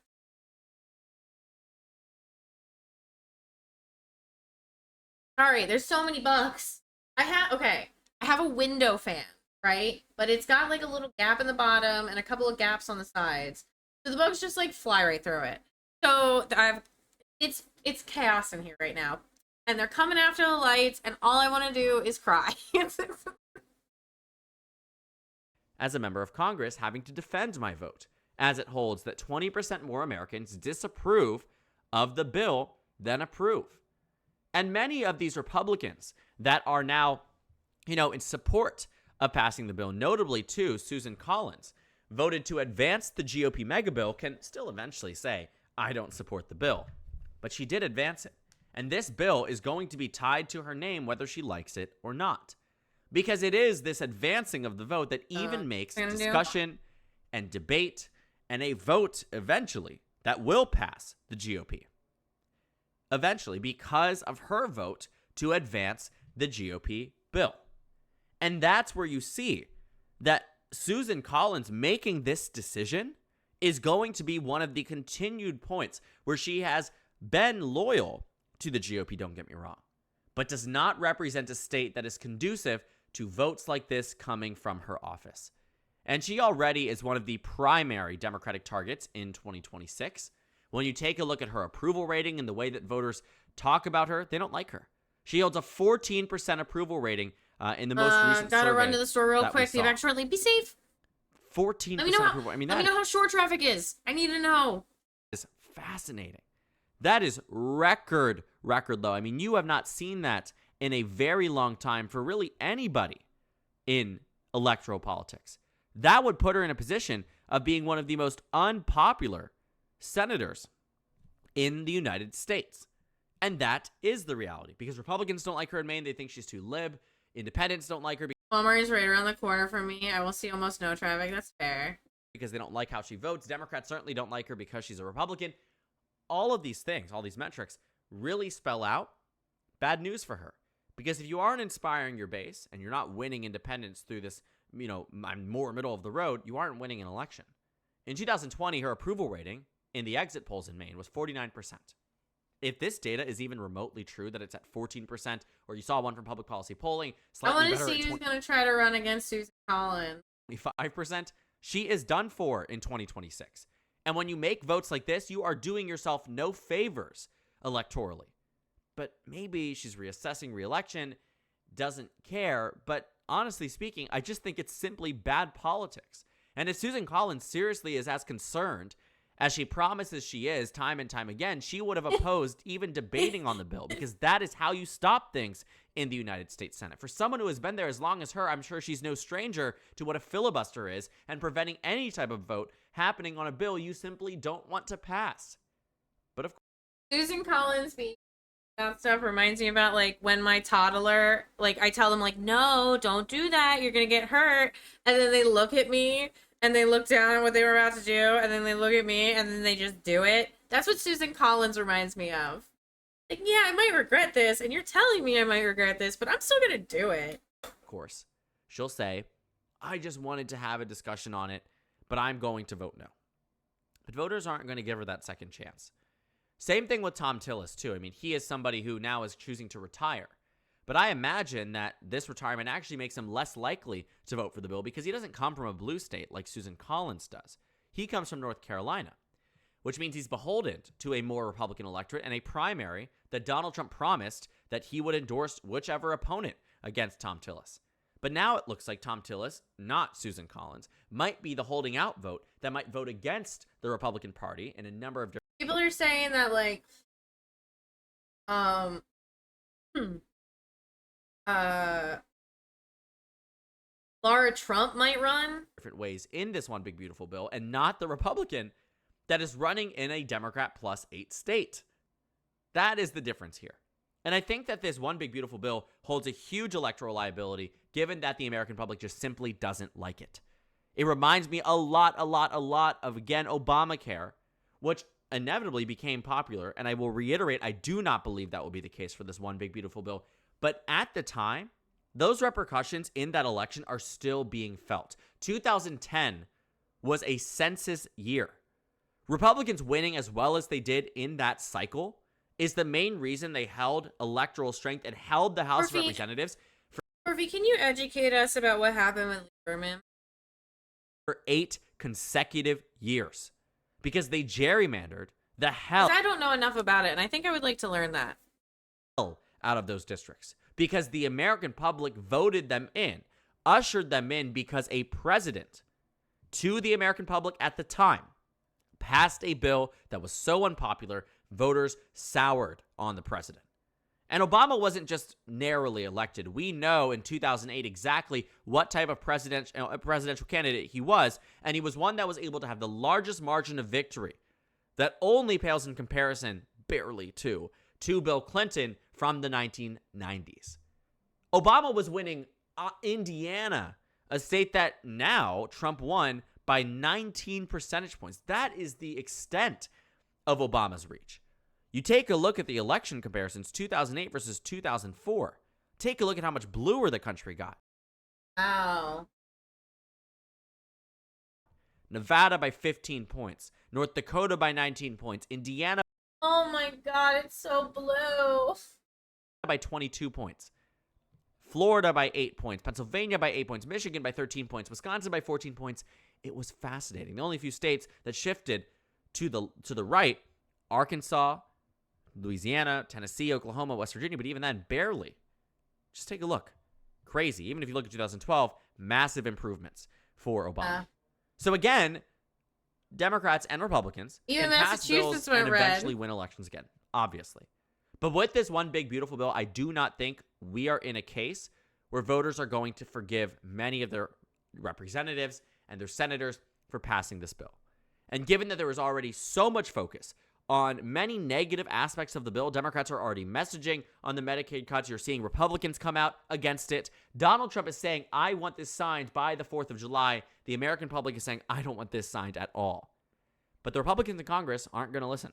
Sorry, there's so many bugs. I have a window fan, right? But it's got like a little gap in the bottom and a couple of gaps on the sides. So the bugs just like fly right through it. So it's chaos in here right now. And they're coming after the lights, and all I want to do is cry. As a member of Congress, having to defend my vote, as it holds that 20% more Americans disapprove of the bill than approve. And many of these Republicans that are now, you know, in support of passing the bill, notably too, Susan Collins, voted to advance the GOP mega bill, can still eventually say, I don't support the bill. But she did advance it. And this bill is going to be tied to her name whether she likes it or not. Because it is this advancing of the vote that even makes discussion and debate and a vote eventually that will pass the GOP. Eventually, because of her vote to advance the GOP bill. And that's where you see that Susan Collins making this decision is going to be one of the continued points where she has been loyal to the GOP, don't get me wrong, but does not represent a state that is conducive to votes like this coming from her office. And she already is one of the primary Democratic targets in 2026. When you take a look at her approval rating and the way that voters talk about her, they don't like her. She holds a 14% approval rating in the most recent survey. Gotta run to the store real quick. The event shortly. Be safe. 14% approval. I mean, let me know how short traffic is. I need to know. Is fascinating. That is record low. I mean, you have not seen that in a very long time for really anybody in electoral politics. That would put her in a position of being one of the most unpopular senators in the United States. And that is the reality, because Republicans don't like her in Maine. They think she's too lib. Independents don't like her Walmart is right around the corner from me. I will see almost no traffic. That's fair. because they don't like how she votes. Democrats certainly don't like her because she's a Republican. All of these things, all these metrics really spell out bad news for her. Because if you aren't inspiring your base and you're not winning independents through this, you know, more middle of the road, you aren't winning an election. In 2020, her approval rating in the exit polls in Maine was 49%. If this data is even remotely true, that it's at 14%, or you saw one from Public Policy Polling, slightly better, I want to see who's going to try to run against Susan Collins. 25%, she is done for in 2026. And when you make votes like this, you are doing yourself no favors electorally. But maybe she's reassessing re-election, doesn't care. But honestly speaking, I just think it's simply bad politics. And if Susan Collins seriously is as concerned as she promises she is time and time again, she would have opposed even debating on the bill, because that is how you stop things in the United States Senate. For someone who has been there as long as her, I'm sure she's no stranger to what a filibuster is and preventing any type of vote happening on a bill you simply don't want to pass. But of course, Susan Collins being that stuff reminds me about like when my toddler, like I tell them like, no, don't do that, you're gonna get hurt, and then they look at me and they look down at what they were about to do, and then they look at me and then they just do it. That's what Susan Collins reminds me of. Like, yeah, I might regret this, and you're telling me I might regret this, but I'm still gonna do it. of course, she'll say, I just wanted to have a discussion on it, but I'm going to vote no. But voters aren't going to give her that second chance. Same thing with Tom Tillis, too. I mean, he is somebody who now is choosing to retire. But I imagine that this retirement actually makes him less likely to vote for the bill because he doesn't come from a blue state like Susan Collins does. He comes from North Carolina, which means he's beholden to a more Republican electorate and a primary that Donald Trump promised that he would endorse whichever opponent against Tom Tillis. But now it looks like Tom Tillis, not Susan Collins, might be the holding out vote that might vote against the Republican Party in a number of different... People are saying that, like, Laura Trump might run. different ways in this one big beautiful bill, and not the Republican that is running in a Democrat plus 8 state. That is the difference here. And I think that this one big beautiful bill holds a huge electoral liability given that the American public just simply doesn't like it. It reminds me a lot of, again, Obamacare, which inevitably became popular. And I will reiterate, I do not believe that will be the case for this one big beautiful bill. But at the time, those repercussions in that election are still being felt. 2010 was a census year. Republicans winning as well as they did in that cycle is the main reason they held electoral strength and held the House of Representatives Murphy, can you educate us about what happened with Lieberman? For 8 consecutive years because they gerrymandered the hell I don't know enough about it, and I think I would like to learn that. out of those districts because the American public voted them in, ushered them in because a president to the American public at the time passed a bill that was so unpopular, voters soured on the president. And Obama wasn't just narrowly elected. We know in 2008 exactly what type of presidential candidate he was, and he was one that was able to have the largest margin of victory that only pales in comparison, barely to Bill Clinton from the 1990s. Obama was winning Indiana, a state that now Trump won by 19 percentage points. That is the extent of Obama's reach. You take a look at the election comparisons, 2008 versus 2004. Take a look at how much bluer the country got. Wow. Nevada by 15 points. North Dakota by 19 points. Indiana Oh my god, it's so blue. by 22 points. Florida by 8 points. Pennsylvania by 8 points. Michigan by 13 points. Wisconsin by 14 points. It was fascinating. The only few states that shifted to the right, Arkansas, Louisiana, Tennessee, Oklahoma, West Virginia, but even then, barely. Just take a look. Crazy. Even if you look at 2012, massive improvements for Obama. So again, Democrats and Republicans Even can pass bills Massachusetts went and red. eventually win elections again, obviously. But with this one big beautiful bill, I do not think we are in a case where voters are going to forgive many of their representatives and their senators for passing this bill. And given that there is already so much focus on many negative aspects of the bill, Democrats are already messaging on the Medicaid cuts. You're seeing Republicans come out against it. Donald Trump is saying, I want this signed by the 4th of July. The American public is saying, I don't want this signed at all. But the Republicans in Congress aren't going to listen.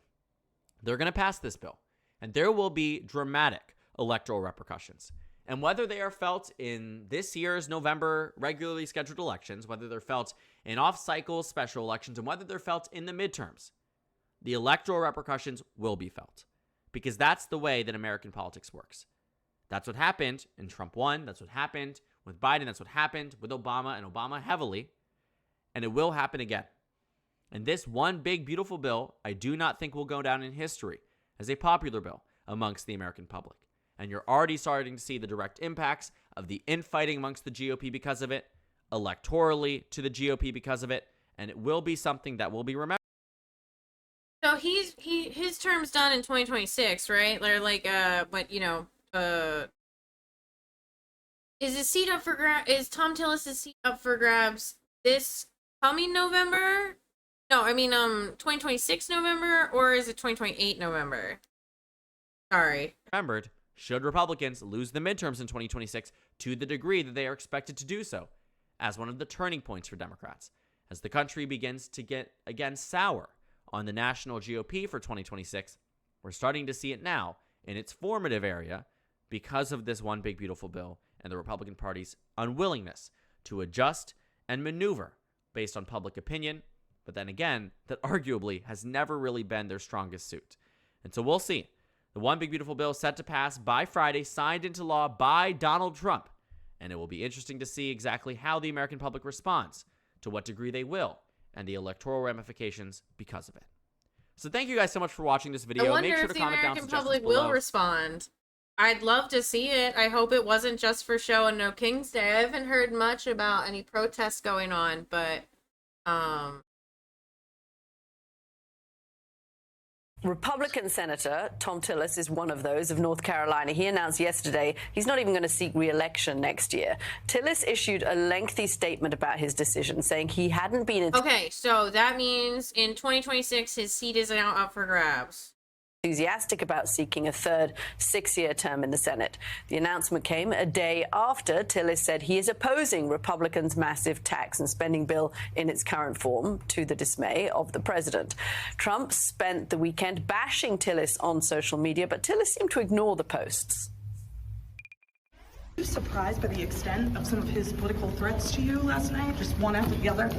They're going to pass this bill. And there will be dramatic electoral repercussions. And whether they are felt in this year's November regularly scheduled elections, whether they're felt in off-cycle special elections, and whether they're felt in the midterms, the electoral repercussions will be felt. Because that's the way that American politics works. That's what happened in Trump 1. That's what happened with Biden. That's what happened with Obama, and Obama heavily. And it will happen again. And this one big, beautiful bill, I do not think will go down in history as a popular bill amongst the American public. And you're already starting to see the direct impacts of the infighting amongst the GOP because of it, electorally to the GOP because of it, and it will be something that will be remembered. So his term's done in 2026, right? They're like, is his seat up for is Tom Tillis' seat up for grabs this coming November? No, I mean 2026 November, or is it 2028 November? Sorry. Remembered, should Republicans lose the midterms in 2026 to the degree that they are expected to do so, as one of the turning points for Democrats, as the country begins to get again sour on the national GOP for 2026, we're starting to see it now in its formative area because of this one big beautiful bill and the Republican Party's unwillingness to adjust and maneuver based on public opinion, but then again, that arguably has never really been their strongest suit. And so we'll see. The one big beautiful bill set to pass by Friday, signed into law by Donald Trump. And it will be interesting to see exactly how the American public responds, to what degree they will, and the electoral ramifications because of it. So thank you guys so much for watching this video. I wonder Make sure if to the comment down American suggestions public below. will respond. I'd love to see it. I hope it wasn't just for show and no King's Day. I haven't heard much about any protests going on, but Republican Senator Tom Tillis is one of those of North Carolina. He announced yesterday he's not even going to seek re-election next year. Tillis issued a lengthy statement about his decision, saying he hadn't been okay, so that means in 2026 his seat is now up for grabs. enthusiastic about seeking a third 6-year term in the Senate. The announcement came a day after Tillis said he is opposing Republicans' massive tax and spending bill in its current form, to the dismay of the president. Trump spent the weekend bashing Tillis on social media, but Tillis seemed to ignore the posts. Were you surprised by the extent of some of his political threats to you last night, just one after the other?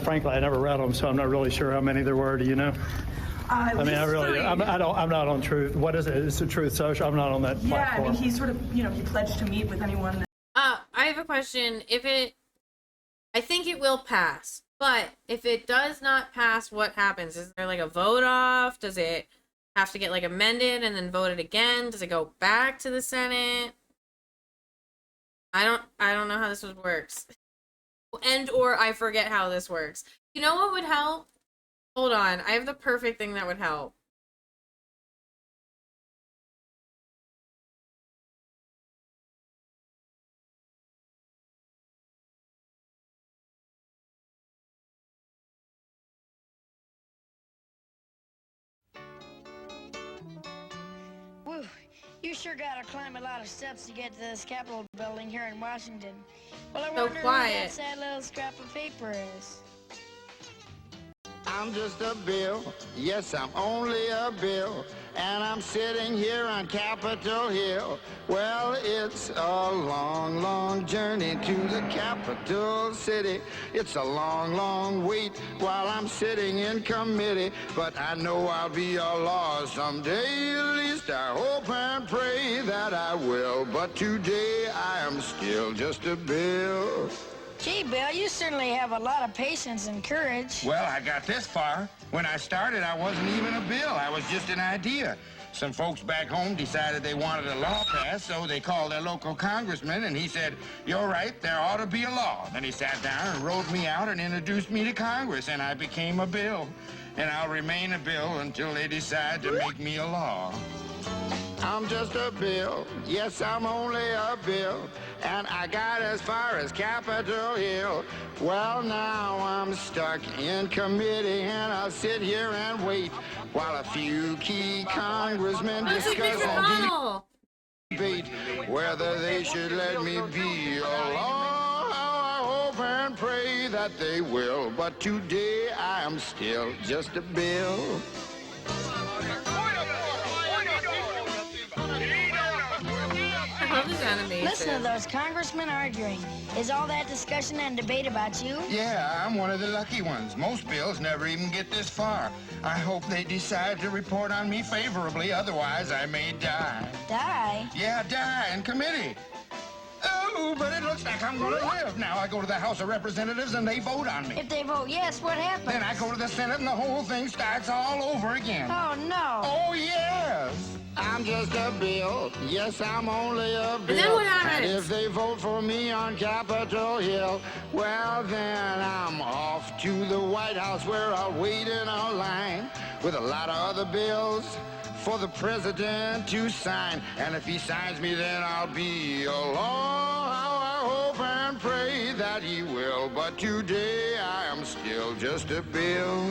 Frankly, I never read them, so I'm not really sure how many there were. Do you know? I mean, I'm not on Truth. What is it? It's the Truth Social. I'm not on that Yeah, platform. I mean, he sort of, he pledged to meet with anyone. I have a question. I think it will pass, but if it does not pass, what happens? Is there like a vote off? Does it have to get like amended and then voted again? Does it go back to the Senate? I don't know how this works. Or I forget how this works. You know what would help? Hold on, I have the perfect thing that would help. Whew, you sure gotta climb a lot of steps to get to this Capitol building here in Washington. Well, I So wonder quiet. who that sad little scrap of paper is. I'm just a bill, yes, I'm only a bill, and I'm sitting here on Capitol Hill. Well, it's a long, long journey to the capital city. It's a long, long wait while I'm sitting in committee, but I know I'll be a law someday. At least I hope and pray that I will, but today I am still just a bill. Gee, Bill, you certainly have a lot of patience and courage. Well, I got this far. When I started, I wasn't even a bill. I was just an idea. Some folks back home decided they wanted a law passed, so they called their local congressman, and he said, "You're right, there ought to be a law." Then he sat down and wrote me out and introduced me to Congress, and I became a bill. And I'll remain a bill until they decide to make me a law. I'm just a bill, yes, I'm only a bill, and I got as far as Capitol Hill. Well, now I'm stuck in committee, and I'll sit here and wait while a few key congressmen Looks like discuss Mr. and Connell. debate whether they should let me be a law. I hope and pray that they will, but today I am still just a bill. I love this animation. Listen to those congressmen arguing. Is all that discussion and debate about you? Yeah, I'm one of the lucky ones. Most bills never even get this far. I hope they decide to report on me favorably, otherwise I may die. Die? Yeah, die in committee. Oh, but it looks like I'm gonna live. Now I go to the House of Representatives and they vote on me. If they vote yes, what happens? Then I go to the Senate and the whole thing starts all over again. Oh, no. Oh, yes. I'm just a bill. Yes, I'm only a bill. And then what happens? And if they vote for me on Capitol Hill, well, then I'm off to the White House where I'll wait in a line with a lot of other bills for the president to sign. And if he signs me, then I'll be a law. How I hope and pray that he will. But today I am still just a bill.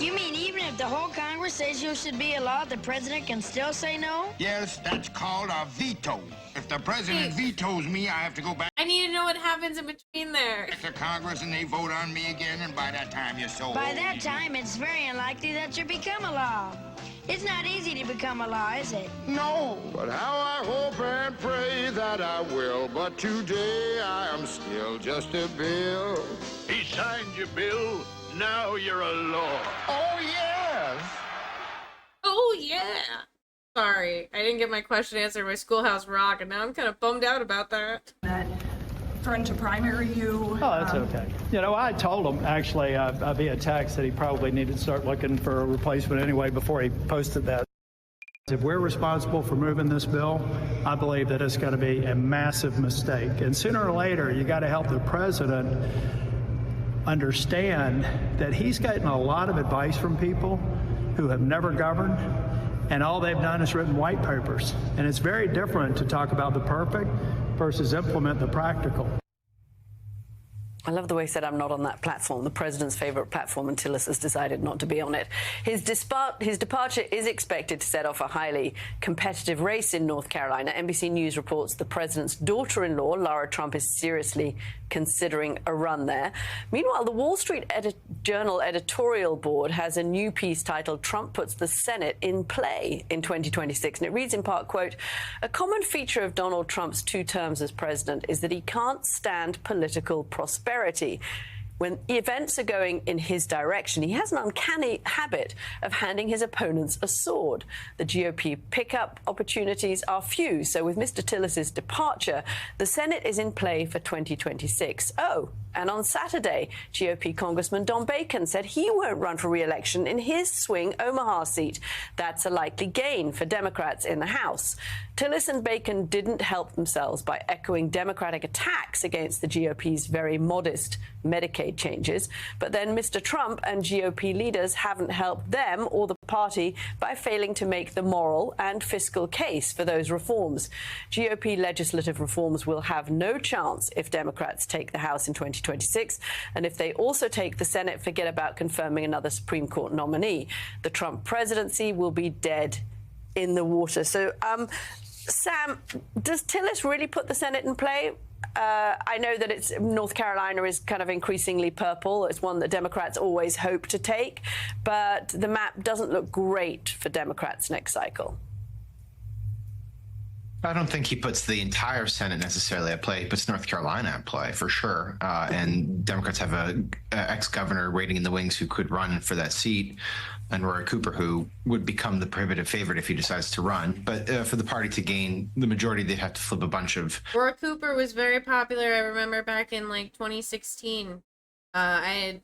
You mean even if the whole Congress says you should be a law, the president can still say no? Yes, that's called a veto. If the president vetoes me, I have to go back I need to know what happens in between there. to Congress and they vote on me again, and by that time you're so By old. that time, it's very unlikely that you become a law. It's not easy to become a law, is it? No, but how I hope and pray that I will. But today I am still just a bill. He signed your bill. Now you're a law. Oh, yes. Sorry, I didn't get my question answered by Schoolhouse Rock, and now I'm kind of bummed out about that. That threatened to primary you. Oh, that's okay. You know, I told him actually via text that he probably needed to start looking for a replacement anyway before he posted that. If we're responsible for moving this bill, I believe that it's going to be a massive mistake. And sooner or later, you got to help the president understand that he's getting a lot of advice from people who have never governed, and all they've done is written white papers. And it's very different to talk about the perfect versus implement the practical. I love the way he said, I'm not on that platform, the president's favorite platform, and Tillis has decided not to be on it. His departure is expected to set off a highly competitive race in North Carolina. NBC News reports the president's daughter-in-law, Lara Trump, is seriously considering a run there. Meanwhile, the Wall Street Journal editorial board has a new piece titled Trump Puts the Senate in Play in 2026. And it reads in part, quote, a common feature of Donald Trump's 2 terms as president is that he can't stand political prosperity. When events are going in his direction, he has an uncanny habit of handing his opponents a sword. The GOP pickup opportunities are few. So with Mr. Tillis's departure, the Senate is in play for 2026. Oh, and on Saturday, GOP Congressman Don Bacon said he won't run for re-election in his swing Omaha seat. That's a likely gain for Democrats in the House. Tillis and Bacon didn't help themselves by echoing Democratic attacks against the GOP's very modest Medicaid changes. But then Mr. Trump and GOP leaders haven't helped them or the party by failing to make the moral and fiscal case for those reforms. GOP legislative reforms will have no chance if Democrats take the House in 2026. And if they also take the Senate, forget about confirming another Supreme Court nominee. The Trump presidency will be dead in the water. So, Sam, does Tillis really put the Senate in play? I know that North Carolina is kind of increasingly purple. It's one that Democrats always hope to take, but the map doesn't look great for Democrats next cycle. I don't think he puts the entire Senate necessarily at play. He puts North Carolina at play for sure. And Democrats have a ex-governor waiting in the wings who could run for that seat, and Roy Cooper, who would become the prohibitive favorite if he decides to run. But for the party to gain the majority, they'd have to flip a bunch of... Roy Cooper was very popular. I remember back in like 2016, I had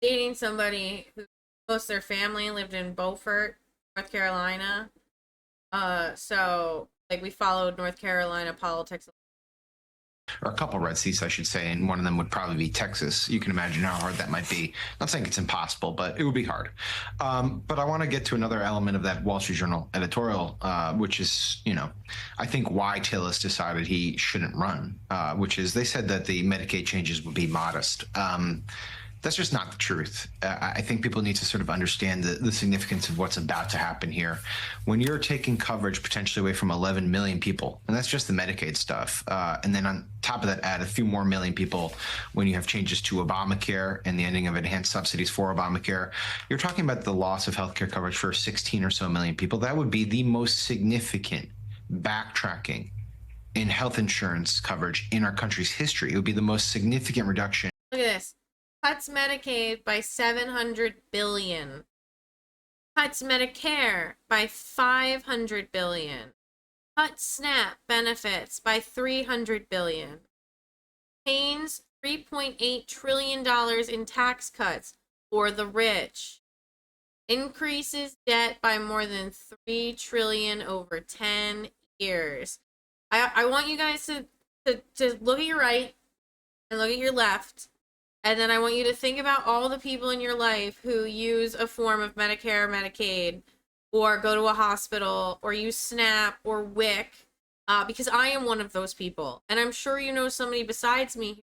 dating somebody who most of their family lived in Beaufort, North Carolina. So like we followed North Carolina politics. Or a couple red seats, I should say, and one of them would probably be Texas. You can imagine how hard that might be. Not saying it's impossible, but it would be hard. But I want to get to another element of that Wall Street Journal editorial, which is, I think why Tillis decided he shouldn't run, which is they said that the Medicaid changes would be modest. That's just not the truth. I think people need to sort of understand the significance of what's about to happen here. When you're taking coverage potentially away from 11 million people, and that's just the Medicaid stuff, and then on top of that, add a few more million people when you have changes to Obamacare and the ending of enhanced subsidies for Obamacare, you're talking about the loss of healthcare coverage for 16 or so million people. That would be the most significant backtracking in health insurance coverage in our country's history. It would be the most significant reduction. Look at this. Cuts Medicaid by $700 billion. Cuts Medicare by $500 billion. Cuts SNAP benefits by $300 billion. Pays $3.8 trillion in tax cuts for the rich. Increases debt by more than $3 trillion over 10 years. I want you guys to look at your right and look at your left. And then I want you to think about all the people in your life who use a form of Medicare or Medicaid or go to a hospital or use SNAP or WIC, because I am one of those people. And I'm sure you know somebody besides me who does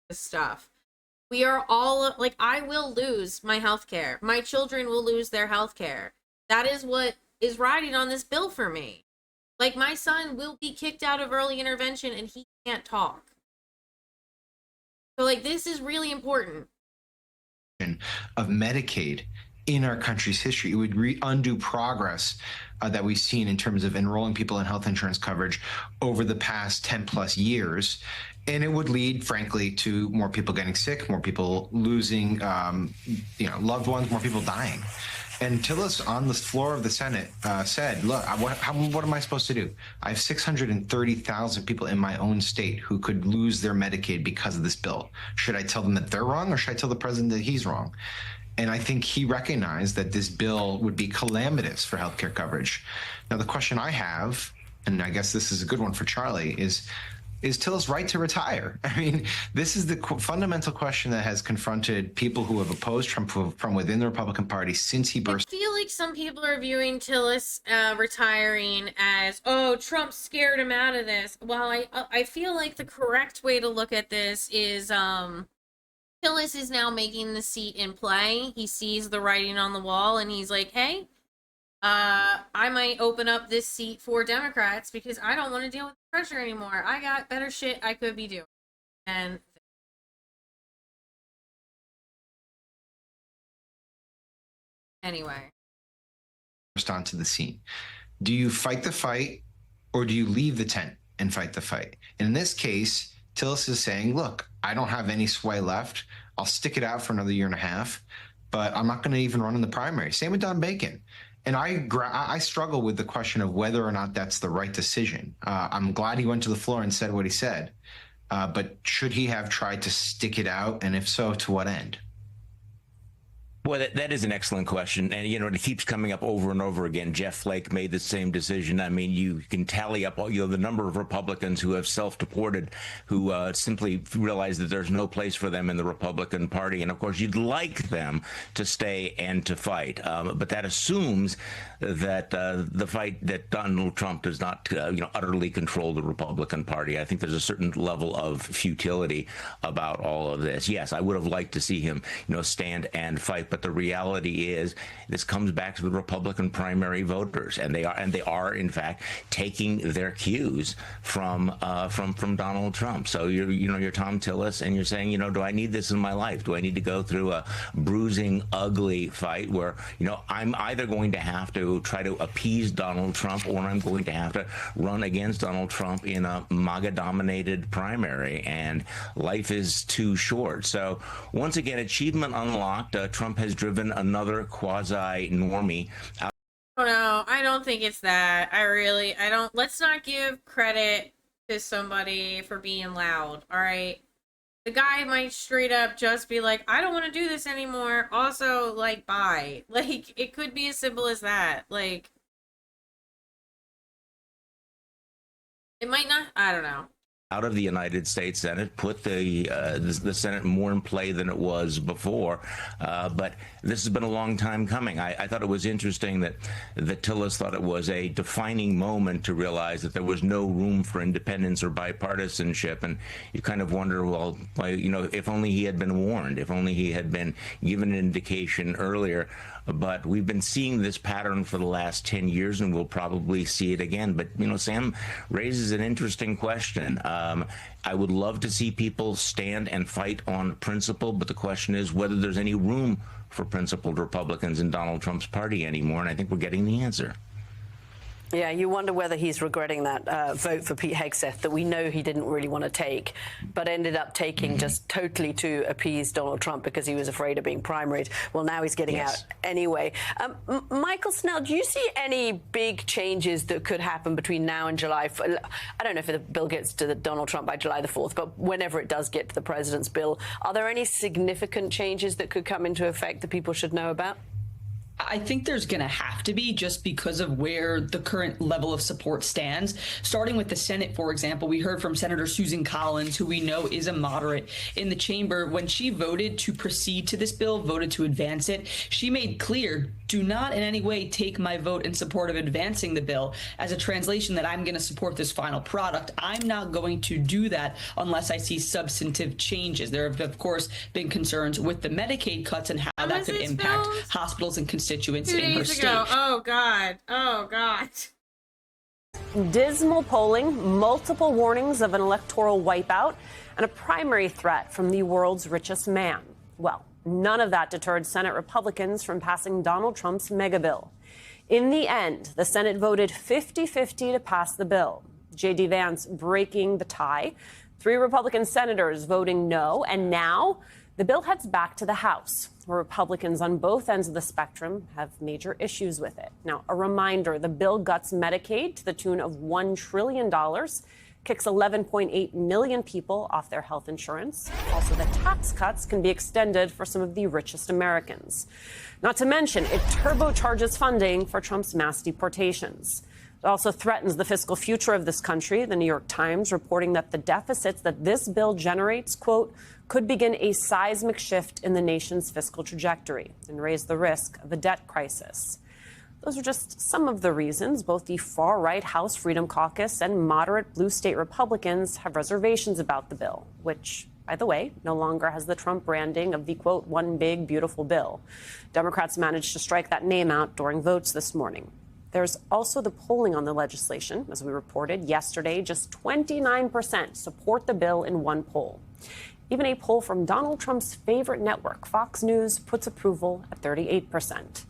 this stuff. We are all, like, I will lose my health care. My children will lose their health care. That is what is riding on this bill for me. Like, my son will be kicked out of early intervention and he can't talk. So, like, this is really important. Of Medicaid in our country's history. It would undo progress that we've seen in terms of enrolling people in health insurance coverage over the past 10 plus years. And it would lead, frankly, to more people getting sick, more people losing, loved ones, more people dying. And Tillis on the floor of the Senate said, look, what am I supposed to do? I have 630,000 people in my own state who could lose their Medicaid because of this bill. Should I tell them that they're wrong, or should I tell the president that he's wrong? And I think he recognized that this bill would be calamitous for healthcare coverage. Now, the question I have, and I guess this is a good one for Charlie, is Tillis right to retire? I mean, this is the fundamental question that has confronted people who have opposed Trump from within the Republican Party since he burst. I feel like some people are viewing Tillis retiring as, oh, Trump scared him out of this. Well, I feel like the correct way to look at this is Tillis is now making the seat in play. He sees the writing on the wall, and he's like, hey, I might open up this seat for Democrats because I don't want to deal with the pressure anymore. I got better shit I could be doing. And anyway. Onto the scene. Do you fight the fight, or do you leave the tent and fight the fight? And in this case, Tillis is saying, look, I don't have any sway left. I'll stick it out for another year and a half, but I'm not going to even run in the primary. Same with Don Bacon. And I struggle with the question of whether or not that's the right decision. I'm glad he went to the floor and said what he said, but should he have tried to stick it out? And if so, to what end? Well, that is an excellent question. And, it keeps coming up over and over again. Jeff Flake made the same decision. I mean, you can tally up the number of Republicans who have self-deported, who simply realize that there's no place for them in the Republican Party. And, of course, you'd like them to stay and to fight. But that assumes that the fight that Donald Trump does not, utterly control the Republican Party. I think there's a certain level of futility about all of this. Yes, I would have liked to see him, stand and fight. But the reality is, this comes back to the Republican primary voters, and they are in fact taking their cues from Donald Trump. So you're Tom Tillis, and you're saying, do I need this in my life? Do I need to go through a bruising, ugly fight where I'm either going to have to try to appease Donald Trump, or I'm going to have to run against Donald Trump in a MAGA-dominated primary, and life is too short. So once again, achievement unlocked. Trump has driven another quasi-normie out. Oh no, I don't think it's that. I don't. Let's not give credit to somebody for being loud, all right? The guy might straight up just be like, I don't want to do this anymore. Also, like, bye. Like, it could be as simple as that. Like, it might not. I don't know. Out of the United States Senate, put the Senate more in play than it was before. But this has been a long time coming. I thought it was interesting that Tillis thought it was a defining moment to realize that there was no room for independence or bipartisanship. And you kind of wonder, well, if only he had been warned, if only he had been given an indication earlier. But we've been seeing this pattern for the last 10 years, and we'll probably see it again. But, Sam raises an interesting question. I would love to see people stand and fight on principle, but the question is whether there's any room for principled Republicans in Donald Trump's party anymore, and I think we're getting the answer. Yeah, you wonder whether he's regretting that vote for Pete Hegseth that we know he didn't really want to take, but ended up taking just totally to appease Donald Trump because he was afraid of being primaried. Well, now he's getting out anyway. Michael Snell, do you see any big changes that could happen between now and July? I don't know if the bill gets to Donald Trump by July the 4th, but whenever it does get to the president's bill, are there any significant changes that could come into effect that people should know about? I think there's going to have to be, just because of where the current level of support stands. Starting with the Senate, for example, we heard from Senator Susan Collins, who we know is a moderate in the chamber. When she voted to proceed to this bill, voted to advance it, she made clear, do not in any way take my vote in support of advancing the bill as a translation that I'm going to support this final product. I'm not going to do that unless I see substantive changes. There have, of course, been concerns with the Medicaid cuts and how that could impact hospitals and constituents in her state. Oh, God. Oh, God. Dismal polling, multiple warnings of an electoral wipeout, and a primary threat from the world's richest man. Well, none of that deterred Senate Republicans from passing Donald Trump's mega bill. In the end, the Senate voted 50-50 to pass the bill. J.D. Vance breaking the tie, 3 Republican senators voting no, and now the bill heads back to the House. where Republicans on both ends of the spectrum have major issues with it. Now, a reminder, the bill guts Medicaid to the tune of $1 trillion, kicks 11.8 million people off their health insurance. Also, the tax cuts can be extended for some of the richest Americans. Not to mention, it turbocharges funding for Trump's mass deportations. It also threatens the fiscal future of this country. The New York Times reporting that the deficits that this bill generates, quote, could begin a seismic shift in the nation's fiscal trajectory and raise the risk of a debt crisis. Those are just some of the reasons both the far-right House Freedom Caucus and moderate blue state Republicans have reservations about the bill, which, by the way, no longer has the Trump branding of the, quote, one big, beautiful bill. Democrats managed to strike that name out during votes this morning. There's also the polling on the legislation. As we reported yesterday, just 29% support the bill in one poll. Even a poll from Donald Trump's favorite network, Fox News, puts approval at 38%.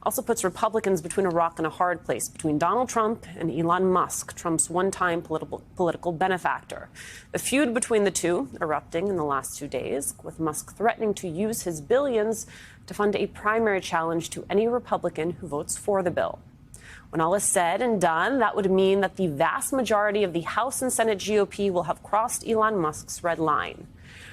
Also puts Republicans between a rock and a hard place between Donald Trump and Elon Musk, Trump's one-time political benefactor. The feud between the two erupting in the last 2 days, with Musk threatening to use his billions to fund a primary challenge to any Republican who votes for the bill. When all is said and done, that would mean that the vast majority of the House and Senate GOP will have crossed Elon Musk's red line.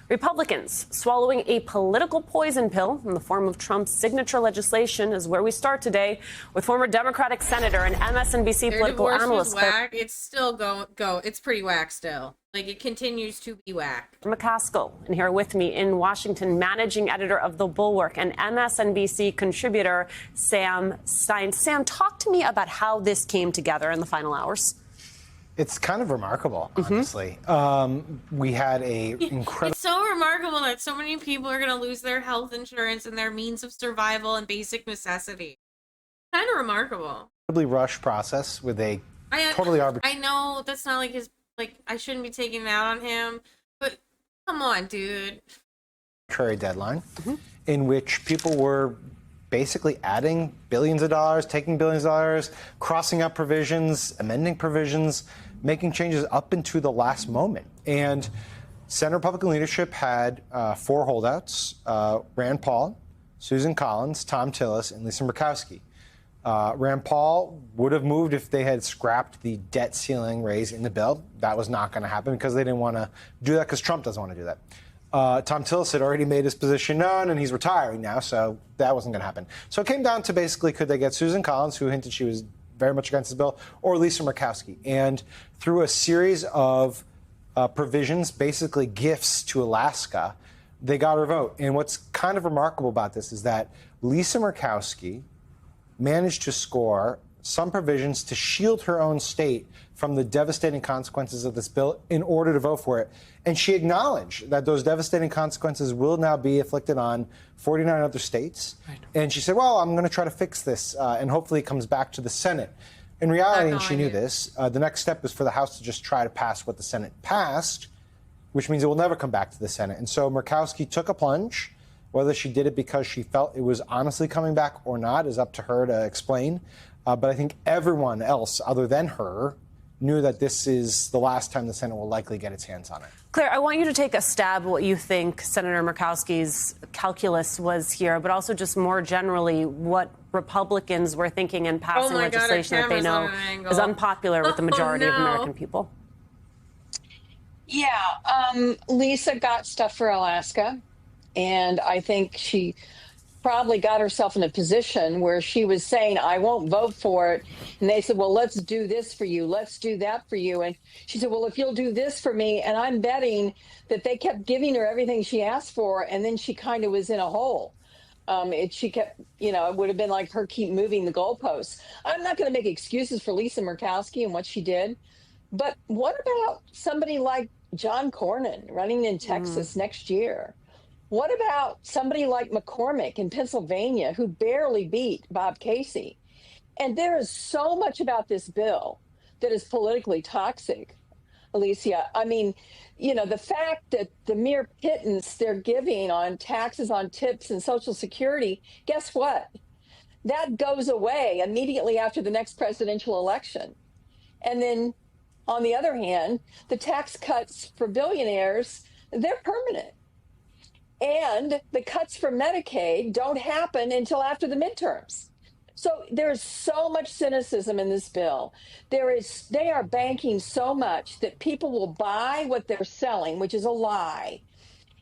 Republicans swallowing a political poison pill in the form of Trump's signature legislation is where we start today with former Democratic Senator and MSNBC Their political divorce analyst was whack. It's still go. It's pretty whack still. Like, it continues to be whack. McCaskill, and here with me in Washington, managing editor of The Bulwark and MSNBC contributor Sam Stein. Sam, talk to me about how this came together in the final hours. It's kind of remarkable, honestly. We had a incredible... It's so remarkable that so many people are going to lose their health insurance and their means of survival and basic necessity. Kind of remarkable. Rushed process with a totally arbitrary... I know that's not like his... Like, I shouldn't be taking it out on him, but come on, dude. Arbitrary deadline in which people were basically adding billions of dollars, taking billions of dollars, crossing out provisions, amending provisions, making changes up into the last moment. And Senate Republican leadership had 4 holdouts, Rand Paul, Susan Collins, Thom Tillis, and Lisa Murkowski. Rand Paul would have moved if they had scrapped the debt ceiling raise in the bill. That was not going to happen because they didn't want to do that because Trump doesn't want to do that. Thom Tillis had already made his position known, and he's retiring now, so that wasn't going to happen. So it came down to basically could they get Susan Collins, who hinted she was very much against the bill, or Lisa Murkowski. And through a series of provisions, basically gifts to Alaska, they got her vote. And what's kind of remarkable about this is that Lisa Murkowski managed to score some provisions to shield her own state from the devastating consequences of this bill in order to vote for it. And she acknowledged that those devastating consequences will now be inflicted on 49 other states. Right. And she said, well, I'm going to try to fix this, and hopefully it comes back to the Senate. In reality, and she knew this, the next step is for the House to just try to pass what the Senate passed, which means it will never come back to the Senate. And so Murkowski took a plunge. Whether she did it because she felt it was honestly coming back or not is up to her to explain. But I think everyone else other than her knew that this is the last time the Senate will likely get its hands on it. Claire, I want you to take a stab at what you think Senator Murkowski's calculus was here, but also just more generally what Republicans were thinking in passing legislation that they know is unpopular with the majority of American people. Yeah, Lisa got stuff for Alaska, and I think she probably got herself in a position where she was saying, I won't vote for it. And they said, well, let's do this for you. Let's do that for you. And she said, well, if you'll do this for me. And I'm betting that they kept giving her everything she asked for. And then she kind of was in a hole. She kept, it would have been like her keep moving the goalposts. I'm not going to make excuses for Lisa Murkowski and what she did. But what about somebody like John Cornyn running in Texas next year? What about somebody like McCormick in Pennsylvania, who barely beat Bob Casey? And there is so much about this bill that is politically toxic, Alicia. I mean, the fact that the mere pittance they're giving on taxes on tips and Social Security, guess what? That goes away immediately after the next presidential election. And then, on the other hand, the tax cuts for billionaires, they're permanent. And the cuts for Medicaid don't happen until after the midterms. So there's so much cynicism in this bill. They are banking so much that people will buy what they're selling, which is a lie.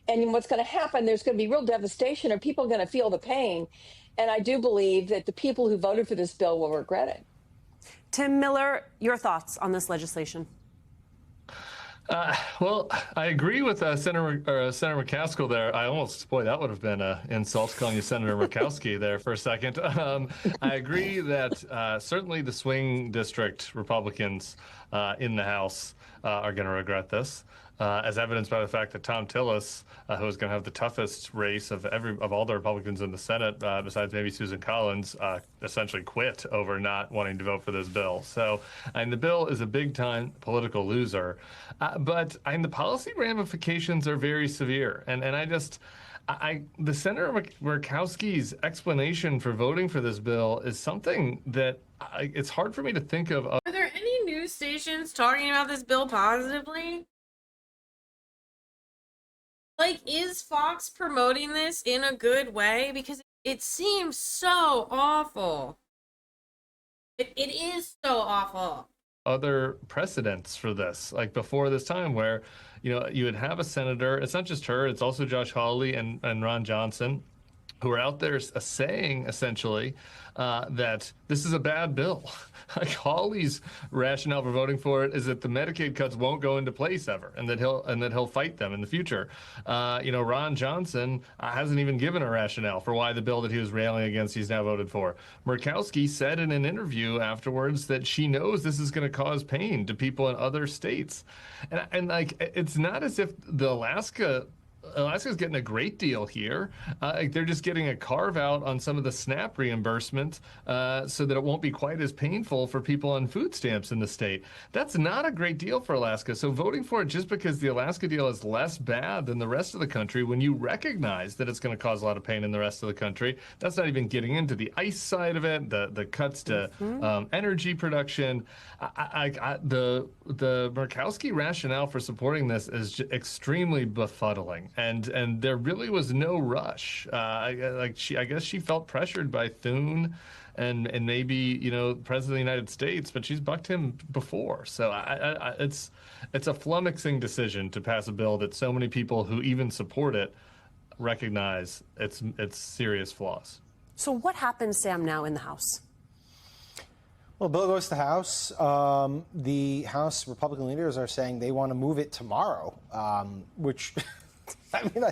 And what's going to happen, there's going to be real devastation, and people are going to feel the pain. And I do believe that the people who voted for this bill will regret it. Tim Miller, your thoughts on this legislation? Well, I agree with Senator McCaskill there. I almost, boy, that would have been an insult calling you Senator Murkowski there for a second. I agree that certainly the swing district Republicans in the House are going to regret this, as evidenced by the fact that Tom Tillis, who is going to have the toughest race of all the Republicans in the Senate, besides maybe Susan Collins, essentially quit over not wanting to vote for this bill. So, and the bill is a big-time political loser, but the policy ramifications are very severe, and the Senator Murkowski's explanation for voting for this bill is something that it's hard for me to think of. Are there any news stations talking about this bill positively? Like, is Fox promoting this in a good way? Because it seems so awful. It is so awful. Other precedents for this, like before this time, where you would have a senator. It's not just her; it's also Josh Hawley and Ron Johnson, who are out there saying essentially that this is a bad bill. Like Hawley's rationale for voting for it is that the Medicaid cuts won't go into place ever, and that he'll fight them in the future. Ron Johnson hasn't even given a rationale for why the bill that he was railing against he's now voted for. Murkowski said in an interview afterwards that she knows this is going to cause pain to people in other states, and like it's not as if the Alaska's getting a great deal here. They're just getting a carve out on some of the SNAP reimbursement so that it won't be quite as painful for people on food stamps in the state. That's not a great deal for Alaska. So voting for it just because the Alaska deal is less bad than the rest of the country, when you recognize that it's going to cause a lot of pain in the rest of the country, that's not even getting into the ice side of it, the cuts to energy production. The Murkowski rationale for supporting this is extremely befuddling. And there really was no rush. I guess she felt pressured by Thune and maybe President of the United States, but she's bucked him before. So it's a flummoxing decision to pass a bill that so many people who even support it recognize its serious flaws. So what happens, Sam, now in the House? Well, bill goes to the House. The House Republican leaders are saying they want to move it tomorrow, which... I mean,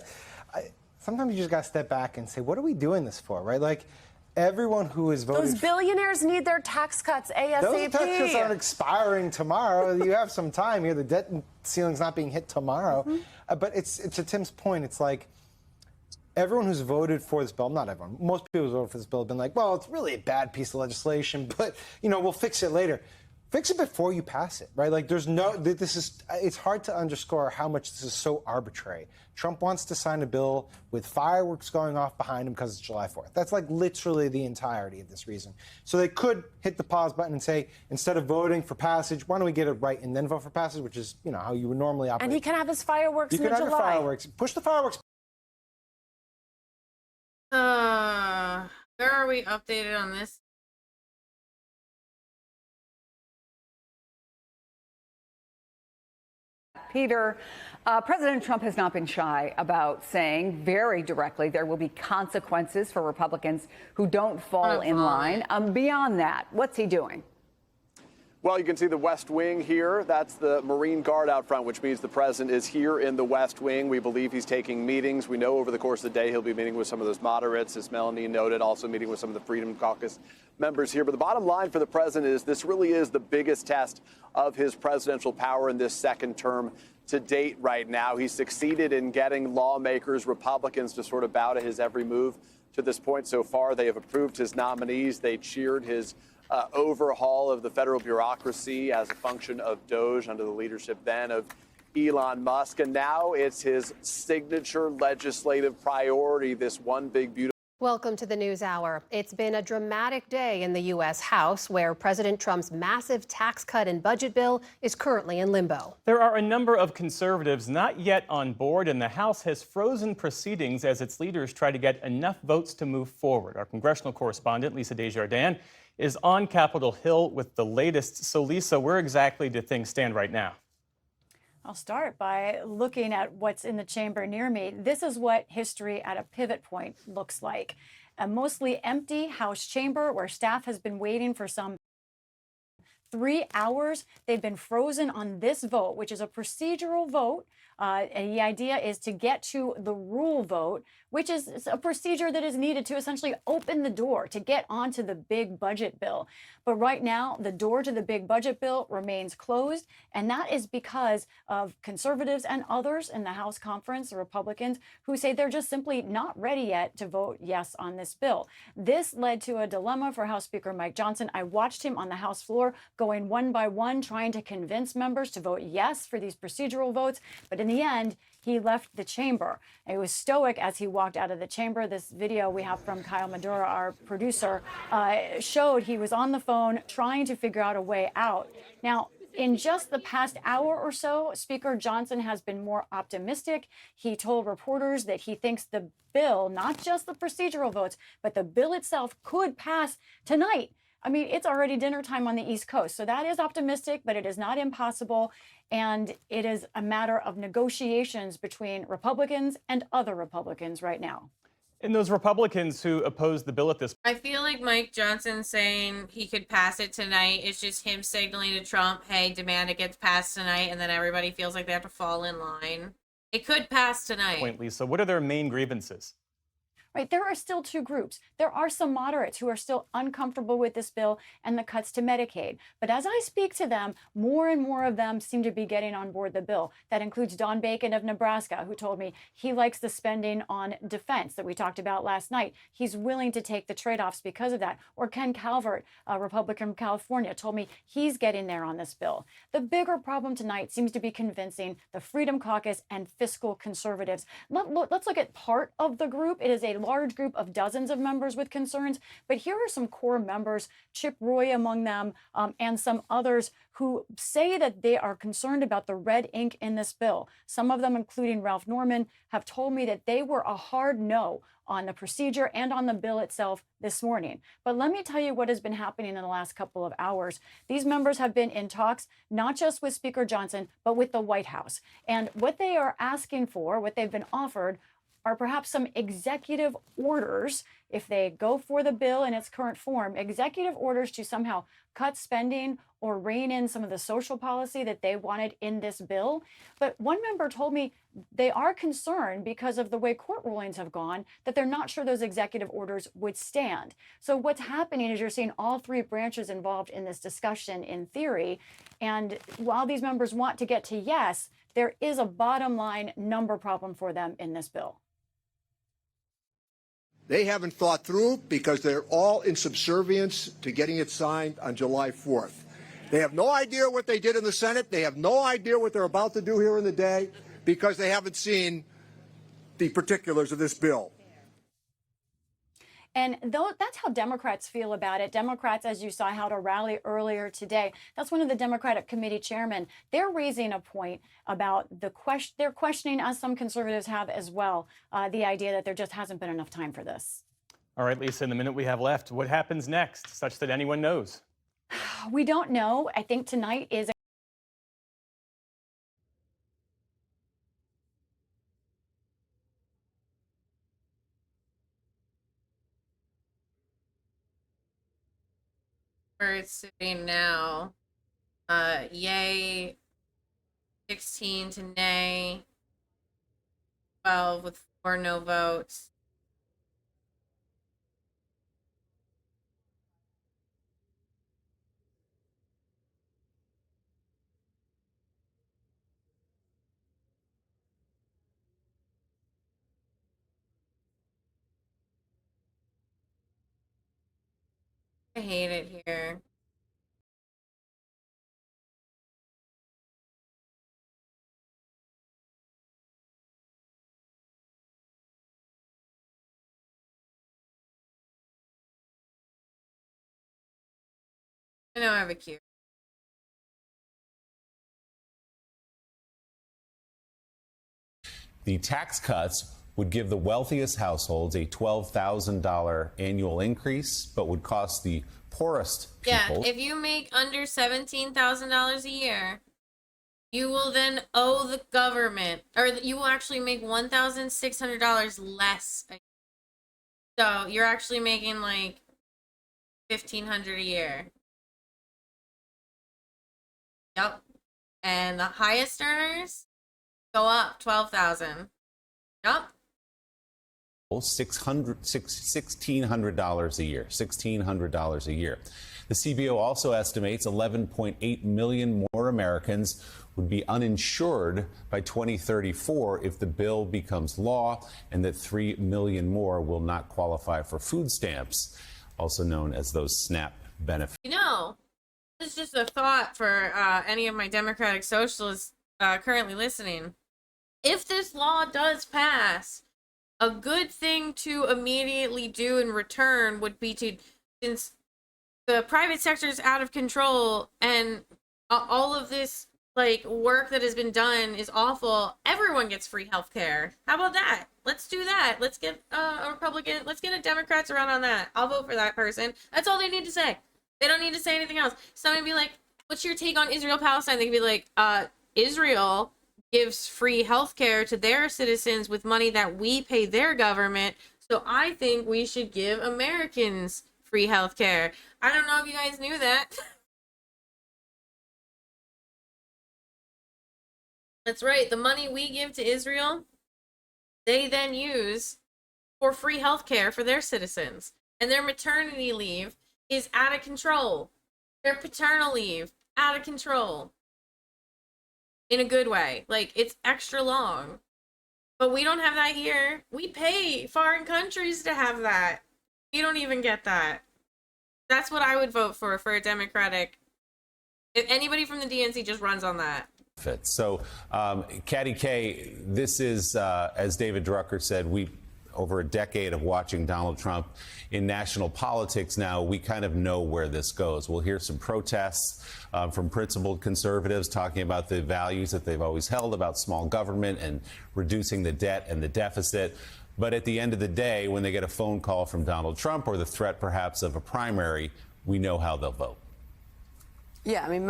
sometimes you just got to step back and say, what are we doing this for, right? Like, everyone who has voted... Those billionaires need their tax cuts ASAP. Those tax cuts aren't expiring tomorrow. You have some time here. The debt ceiling's not being hit tomorrow. But it's to Tim's point, it's like everyone who's voted for this bill, not everyone, most people who voted for this bill have been like, well, it's really a bad piece of legislation, but, we'll fix it later. Fix it before you pass it, right? Like, it's hard to underscore how much this is so arbitrary. Trump wants to sign a bill with fireworks going off behind him because it's July 4th. That's like literally the entirety of this reason. So they could hit the pause button and say, instead of voting for passage, why don't we get it right and then vote for passage, which is, how you would normally operate. And he can have his fireworks in July. You can have your fireworks. Push the fireworks. Where are we updated on this? Peter, President Trump has not been shy about saying very directly there will be consequences for Republicans who don't fall in line. Beyond that, what's he doing? Well, you can see the West Wing here. That's the Marine Guard out front, which means the president is here in the West Wing. We believe he's taking meetings. We know over the course of the day he'll be meeting with some of those moderates, as Melanie noted, also meeting with some of the Freedom Caucus members here. But the bottom line for the president is this really is the biggest test of his presidential power in this second term to date right now. He succeeded in getting lawmakers, Republicans, to sort of bow to his every move to this point so far. They have approved his nominees. They cheered his overhaul of the federal bureaucracy as a function of DOGE under the leadership then of Elon Musk. And now it's his signature legislative priority, this one big, beautiful. Welcome to the News Hour. It's been a dramatic day in the U.S. House, where President Trump's massive tax cut and budget bill is currently in limbo. There are a number of conservatives not yet on board, and the House has frozen proceedings as its leaders try to get enough votes to move forward. Our congressional correspondent, Lisa Desjardins, is on Capitol Hill with the latest. So, Lisa, where exactly do things stand right now? I'll start by looking at what's in the chamber near me. This is what history at a pivot point looks like. A mostly empty House chamber where staff has been waiting for some 3 hours. They've been frozen on this vote, which is a procedural vote. And the idea is to get to the rule vote, which is a procedure that is needed to essentially open the door to get onto the big budget bill. But right now, the door to the big budget bill remains closed. And that is because of conservatives and others in the House conference, the Republicans, who say they're just simply not ready yet to vote yes on this bill. This led to a dilemma for House Speaker Mike Johnson. I watched him on the House floor going one by one, trying to convince members to vote yes for these procedural votes. But in the end, he left the chamber. He was stoic as he walked out of the chamber. This video we have from Kyle Madura, our producer, showed he was on the phone trying to figure out a way out. Now, in just the past hour or so, Speaker Johnson has been more optimistic. He told reporters that he thinks the bill, not just the procedural votes, but the bill itself could pass tonight. I mean, it's already dinner time on the East Coast, so that is optimistic, but it is not impossible. And it is a matter of negotiations between Republicans and other Republicans right now. And those Republicans who oppose the bill at this I feel like Mike Johnson saying he could pass it tonight is just him signaling to Trump, hey, demand it gets passed tonight, and then everybody feels like they have to fall in line. It could pass tonight. point, Lisa, what are their main grievances? Right, there are still two groups. There are some moderates who are still uncomfortable with this bill and the cuts to Medicaid. But as I speak to them, more and more of them seem to be getting on board the bill. That includes Don Bacon of Nebraska, who told me he likes the spending on defense that we talked about last night. He's willing to take the trade-offs because of that. Or Ken Calvert, a Republican from California, told me he's getting there on this bill. The bigger problem tonight seems to be convincing the Freedom Caucus and fiscal conservatives. Let's look at part of the group. It is a large group of dozens of members with concerns, but here are some core members, Chip Roy among them, and some others who say that they are concerned about the red ink in this bill. Some of them, including Ralph Norman, have told me that they were a hard no on the procedure and on the bill itself this morning. But let me tell you what has been happening in the last couple of hours. These members have been in talks, not just with Speaker Johnson, but with the White House. And what they are asking for, what they've been offered, are perhaps some executive orders, if they go for the bill in its current form, executive orders to somehow cut spending or rein in some of the social policy that they wanted in this bill. But one member told me they are concerned because of the way court rulings have gone, that they're not sure those executive orders would stand. So what's happening is you're seeing all three branches involved in this discussion in theory. And while these members want to get to yes, there is a bottom line number problem for them in this bill. They haven't thought through because they're all in subservience to getting it signed on July 4th. They have no idea what they did in the Senate. They have no idea what they're about to do here in the day because they haven't seen the particulars of this bill. And that's how Democrats feel about it. Democrats, as you saw, held a rally earlier today. That's one of the Democratic committee chairmen. They're raising a point about they're questioning, as some conservatives have as well, the idea that there just hasn't been enough time for this. All right, Lisa, in the minute we have left, what happens next, such that anyone knows? We don't know. I think tonight is where it's sitting now. Yay 16 to nay 12 with 4 no votes. I hate it here. I know I have a cue. The tax cuts would give the wealthiest households a $12,000 annual increase, but would cost the poorest people. Yeah, if you make under $17,000 a year, you will then owe the government, or you will actually make $1,600 less. So you're actually making like $1,500 a year. Yep. And the highest earners go up 12,000. Yep. $1,600 a year. $1,600 a year. The CBO also estimates 11.8 million more Americans would be uninsured by 2034 if the bill becomes law, and that 3 million more will not qualify for food stamps, also known as those SNAP benefits. You know, this is just a thought for any of my Democratic Socialists currently listening. If this law does pass, a good thing to immediately do in return would be to, since the private sector is out of control and all of this like work that has been done is awful, everyone gets free health care. How about that? Let's do that. Let's get a Republican, let's get a Democrats around on that. I'll vote for that person. That's all they need to say. They don't need to say anything else. Somebody be like, what's your take on Israel-Palestine? They can be like, Israel gives free health care to their citizens with money that we pay their government. So I think we should give Americans free health care. I don't know if you guys knew that. That's right. The money we give to Israel, they then use for free health care for their citizens. And their maternity leave is out of control. Their paternal leave, out of control. In a good way. Like, it's extra long. But we don't have that here. We pay foreign countries to have that. We don't even get that. That's what I would vote for a Democratic. If anybody from the DNC just runs on that. So, Caddy K, this is, as David Drucker said, over a decade of watching Donald Trump in national politics now, we kind of know where this goes. We'll hear some protests from principled conservatives talking about the values that they've always held about small government and reducing the debt and the deficit. But at the end of the day, when they get a phone call from Donald Trump or the threat perhaps of a primary, we know how they'll vote. Yeah, I mean,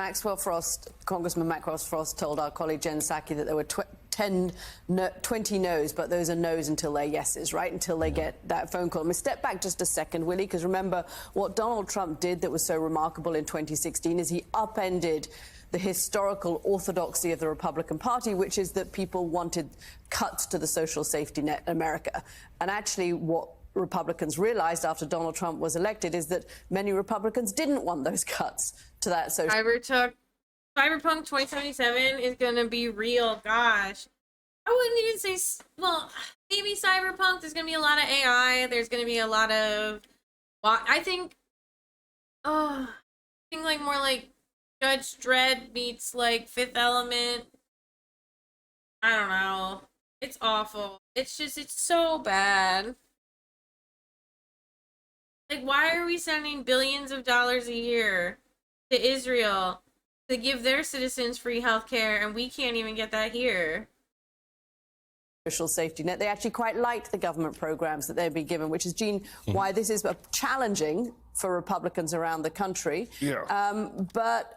Congressman Maxwell Frost told our colleague Jen Psaki that there were 20 no's, but those are no's until they're yeses, right? Until they get that phone call. I mean, step back just a second, Willie, because remember what Donald Trump did that was so remarkable in 2016 is he upended the historical orthodoxy of the Republican Party, which is that people wanted cuts to the social safety net in America. And actually what Republicans realized after Donald Trump was elected is that many Republicans didn't want those cuts to that social. Cyberpunk 2077 is gonna be real. Gosh, I wouldn't even say. Well, maybe Cyberpunk. There's gonna be a lot of AI. There's gonna be a lot of. Well, I think like more like Judge Dredd meets like Fifth Element. I don't know. It's awful. It's so bad. Like, why are we sending billions of dollars a year to Israel to give their citizens free health care, and we can't even get that here? Social safety net. They actually quite liked the government programs that they'd be given, which is, Gene, why this is challenging for Republicans around the country. Yeah.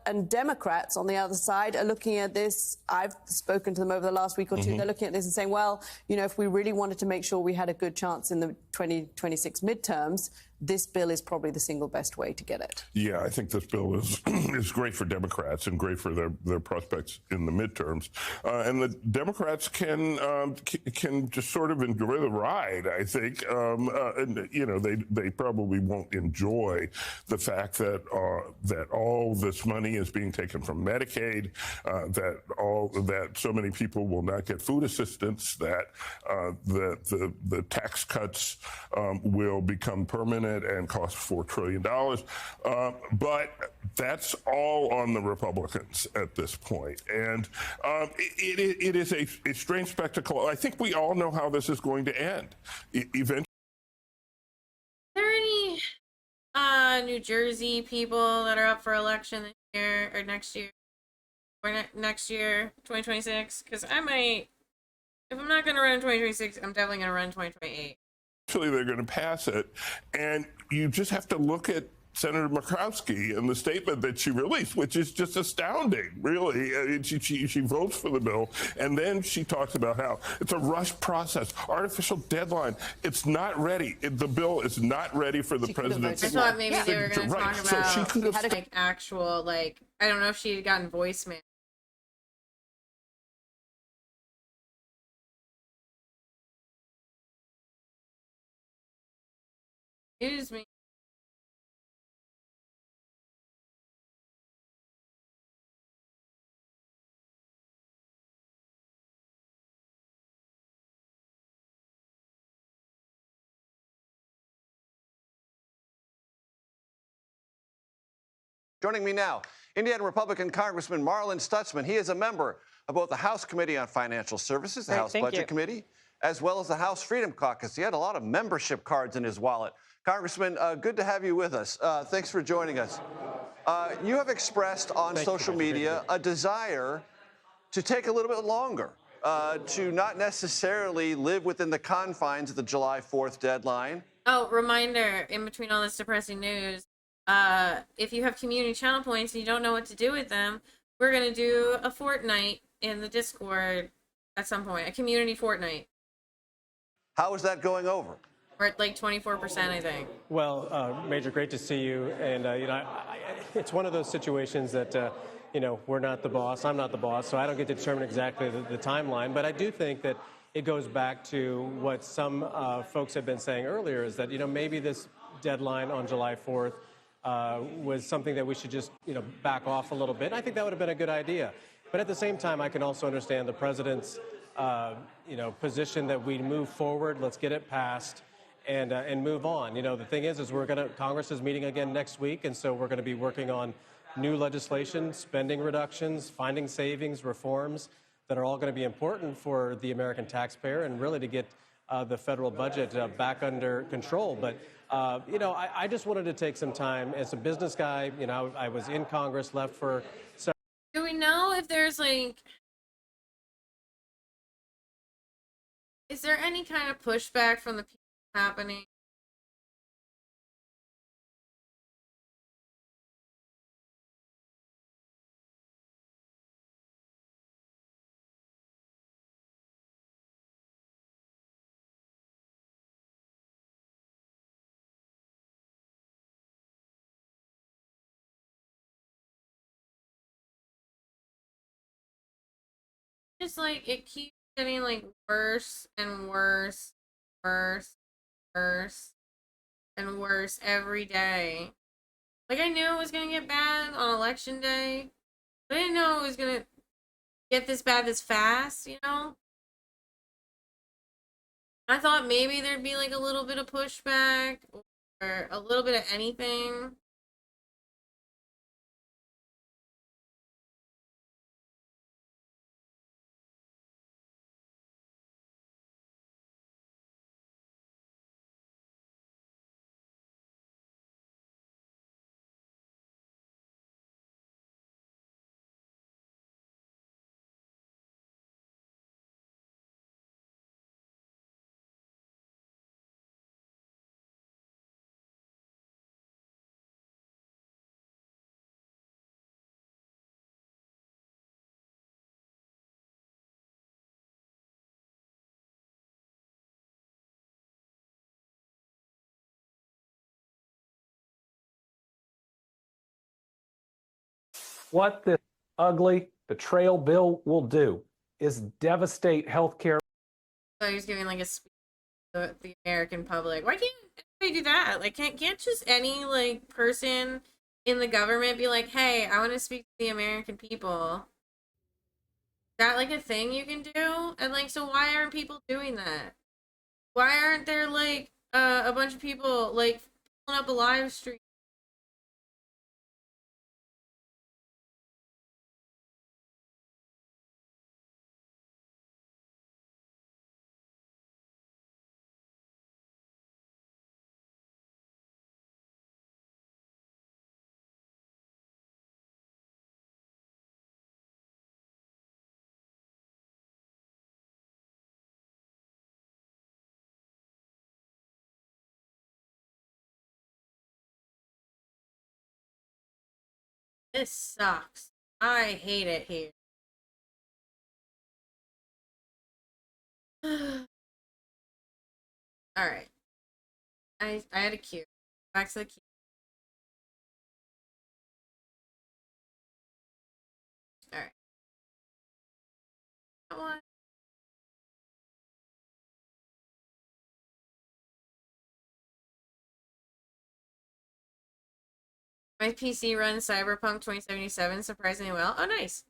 And Democrats on the other side are looking at this. I've spoken to them over the last week or two. They're looking at this and saying, well, you know, if we really wanted to make sure we had a good chance in the 2026 midterms, this bill is probably the single best way to get it. Yeah, I think this bill is great for Democrats and great for their prospects in the midterms. And the Democrats can just sort of enjoy the ride, I think. And, you know, they probably won't enjoy the fact that all this money is being taken from Medicaid, that so many people will not get food assistance, that the tax cuts will become permanent and cost $4 trillion. But that's all on the Republicans at this point. And it is a strange spectacle. I think we all know how this is going to end. Eventually. Are there any New Jersey people that are up for election this year or next year, next year, 2026? Because I might, if I'm not going to run in 2026, I'm definitely going to run in 2028. Actually, they're going to pass it, and you just have to look at Senator Murkowski and the statement that she released, which is just astounding, really. She votes for the bill, and then she talks about how it's a rushed process, artificial deadline. It's not ready. The bill is not ready for the president's I thought maybe they were going to talk So she could about have like actual, like, I don't know if she had gotten voicemail. Excuse me. Joining me now, Indiana Republican Congressman Marlin Stutzman. He is a member of both the House Committee on Financial Services, the House Budget Committee, as well as the House Freedom Caucus. He had a lot of membership cards in his wallet. Congressman, good to have you with us. Thanks for joining us. You have expressed on social media a desire to take a little bit longer, to not necessarily live within the confines of the July 4th deadline. Oh, reminder, in between all this depressing news, if you have community channel points and you don't know what to do with them, we're going to do a fortnight in the Discord at some point, a community fortnight. How is that going over? We're at like 24%, I think. Well, Major, great to see you. And, it's one of those situations that, we're not the boss. I'm not the boss, so I don't get to determine exactly the timeline. But I do think that it goes back to what some folks have been saying earlier, is that, maybe this deadline on July 4th was something that we should just, back off a little bit. I think that would have been a good idea. But at the same time, I can also understand the president's, position that we move forward. Let's get it passed and move on. The thing is Congress is meeting again next week, and so we're going to be working on new legislation, spending reductions, finding savings, reforms that are all going to be important for the American taxpayer and really to get the federal budget back under control. But I just wanted to take some time as a business guy. I was in Congress, left for. Do we know if there's is there any kind of pushback from the people happening? Just it keeps getting worse and worse, worse, worse, and worse every day. I knew it was gonna get bad on election day, but I didn't know it was gonna get this bad this fast, I thought maybe there'd be a little bit of pushback or a little bit of anything. What this ugly betrayal bill will do is devastate healthcare. So he's giving a speech to the American public. Why can't anybody do that? Can't just any person in the government be hey, I want to speak to the American people? Is that a thing you can do? And so why aren't people doing that? Why aren't there a bunch of people pulling up a live stream This sucks. I hate it here. All right. I had a queue. Back to the queue. All right. That one. My PC runs Cyberpunk 2077 surprisingly well. Oh, nice.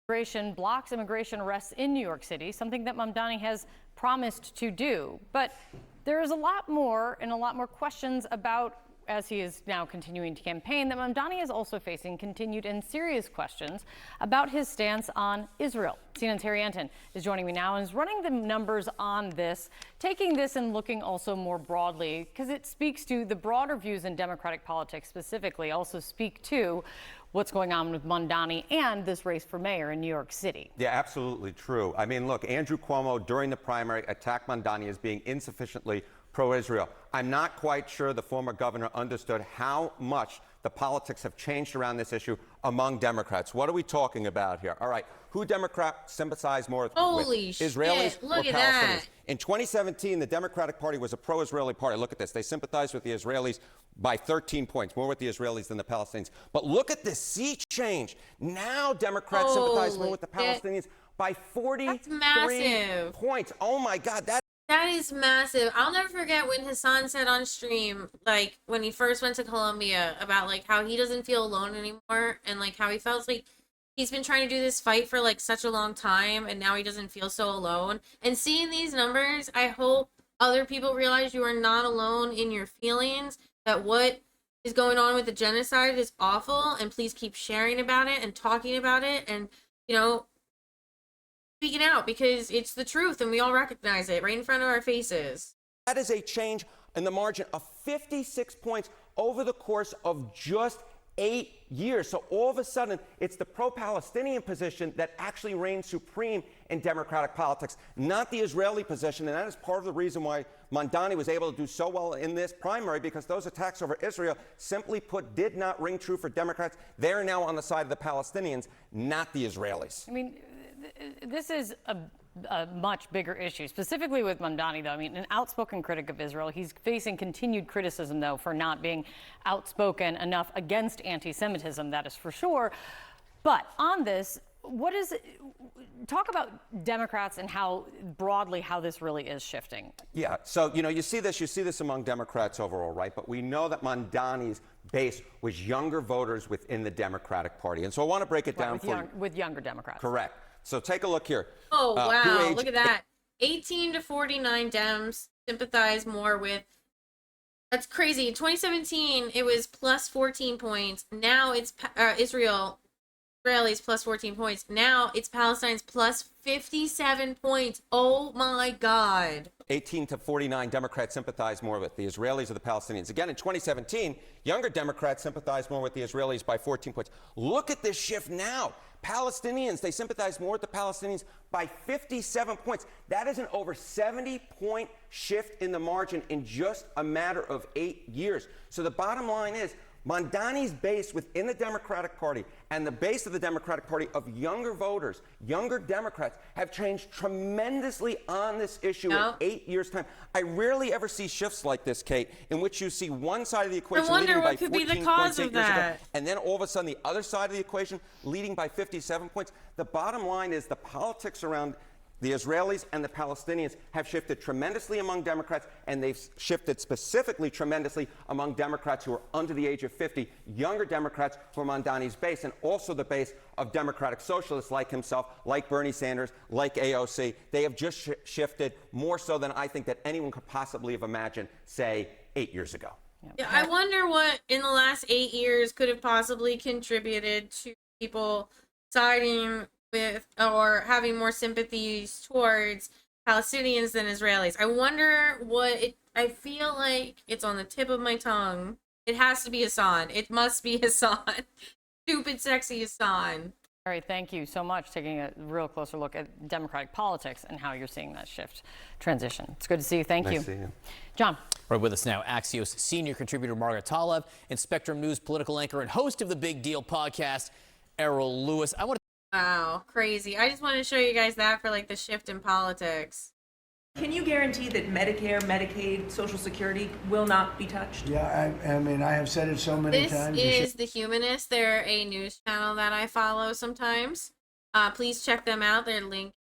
Immigration blocks immigration arrests in New York City, something that Mamdani has promised to do. But there is a lot more and a lot more questions about, as he is now continuing to campaign, that Mamdani is also facing continued and serious questions about his stance on Israel. CNN's Harry Anton is joining me now and is running the numbers on this, taking this and looking also more broadly, because it speaks to the broader views in Democratic politics specifically, also speak to what's going on with Mamdani and this race for mayor in New York City. Yeah, absolutely true. I mean, look, Andrew Cuomo during the primary attacked Mamdani as being insufficiently pro-Israel. I'm not quite sure the former governor understood how much the politics have changed around this issue among Democrats. What are we talking about here? All right, who Democrats sympathize more Holy with? shit, Israelis look or at Palestinians? that. In 2017, the Democratic Party was a pro-Israeli party. Look at this. They sympathized with the Israelis by 13 points, more with the Israelis than the Palestinians. But look at this sea change. Now Democrats sympathize more with the Palestinians by 43 points. Oh, my God. That is massive. I'll never forget when Hassan said on stream, like, when he first went to Colombia, about, like, how he doesn't feel alone anymore, and, like, how he felt like he's been trying to do this fight for, like, such a long time, and now he doesn't feel so alone. And seeing these numbers, I hope other people realize you are not alone in your feelings, that what is going on with the genocide is awful, and please keep sharing about it and talking about it, and, you know, speaking out, because it's the truth and we all recognize it right in front of our faces. That is a change in the margin of 56 points over the course of just 8 years. So all of a sudden, it's the pro-Palestinian position that actually reigns supreme in Democratic politics, not the Israeli position. And that is part of the reason why Mamdani was able to do so well in this primary, because those attacks over Israel, simply put, did not ring true for Democrats. They're now on the side of the Palestinians, not the Israelis. I mean, this is a much bigger issue, specifically with Mamdani, though. I mean, an outspoken critic of Israel. He's facing continued criticism, though, for not being outspoken enough against anti-Semitism, that is for sure. But on this, talk about Democrats and how broadly how this really is shifting. Yeah, so, you know, you see this among Democrats overall, right? But we know that Mamdani's base was younger voters within the Democratic Party. And so I want to break it down with younger Democrats. Correct. So take a look here. Oh, wow. Look at that. 18 to 49 Dems sympathize more with. That's crazy. In 2017, it was plus 14 points. Now it's Israelis plus 14 points. Now it's Palestine's plus 57 points. Oh, my God. 18 to 49 Democrats sympathize more with the Israelis or the Palestinians. Again, in 2017, younger Democrats sympathize more with the Israelis by 14 points. Look at this shift now. Palestinians, they sympathize more with the Palestinians by 57 points. That is an over 70-point shift in the margin in just a matter of 8 years. So the bottom line is, Mamdani's base within the Democratic Party and the base of the Democratic Party of younger voters, younger Democrats, have changed tremendously on this issue in 8 years' time. I rarely ever see shifts like this, Kate, in which you see one side of the equation leading by 14 points 8 years ago, and then all of a sudden the other side of the equation leading by 57 points. The bottom line is the politics around The Israelis and the Palestinians have shifted tremendously among Democrats, and they've shifted specifically tremendously among Democrats who are under the age of 50, younger Democrats who are Mamdani's base, and also the base of Democratic socialists like himself, like Bernie Sanders, like AOC. They have just shifted more so than I think that anyone could possibly have imagined, say, 8 years ago. Yeah, I wonder what in the last 8 years could have possibly contributed to people siding with or having more sympathies towards Palestinians than Israelis. I wonder I feel like it's on the tip of my tongue. It has to be Hassan. It must be Hassan. Stupid, sexy Hassan. All right, thank you so much. Taking a real closer look at Democratic politics and how you're seeing that shift transition. It's good to see you. Thank you. Nice to see you. John. Right with us now, Axios senior contributor Margaret Talev and Spectrum News political anchor and host of the Big Deal podcast, Errol Lewis. Wow, crazy. I just wanted to show you guys that for like the shift in politics. Can you guarantee that Medicare, Medicaid, Social Security will not be touched? Yeah, I mean, I have said it so many times. This is The Humanist. They're a news channel that I follow sometimes. Please check them out. They're linked.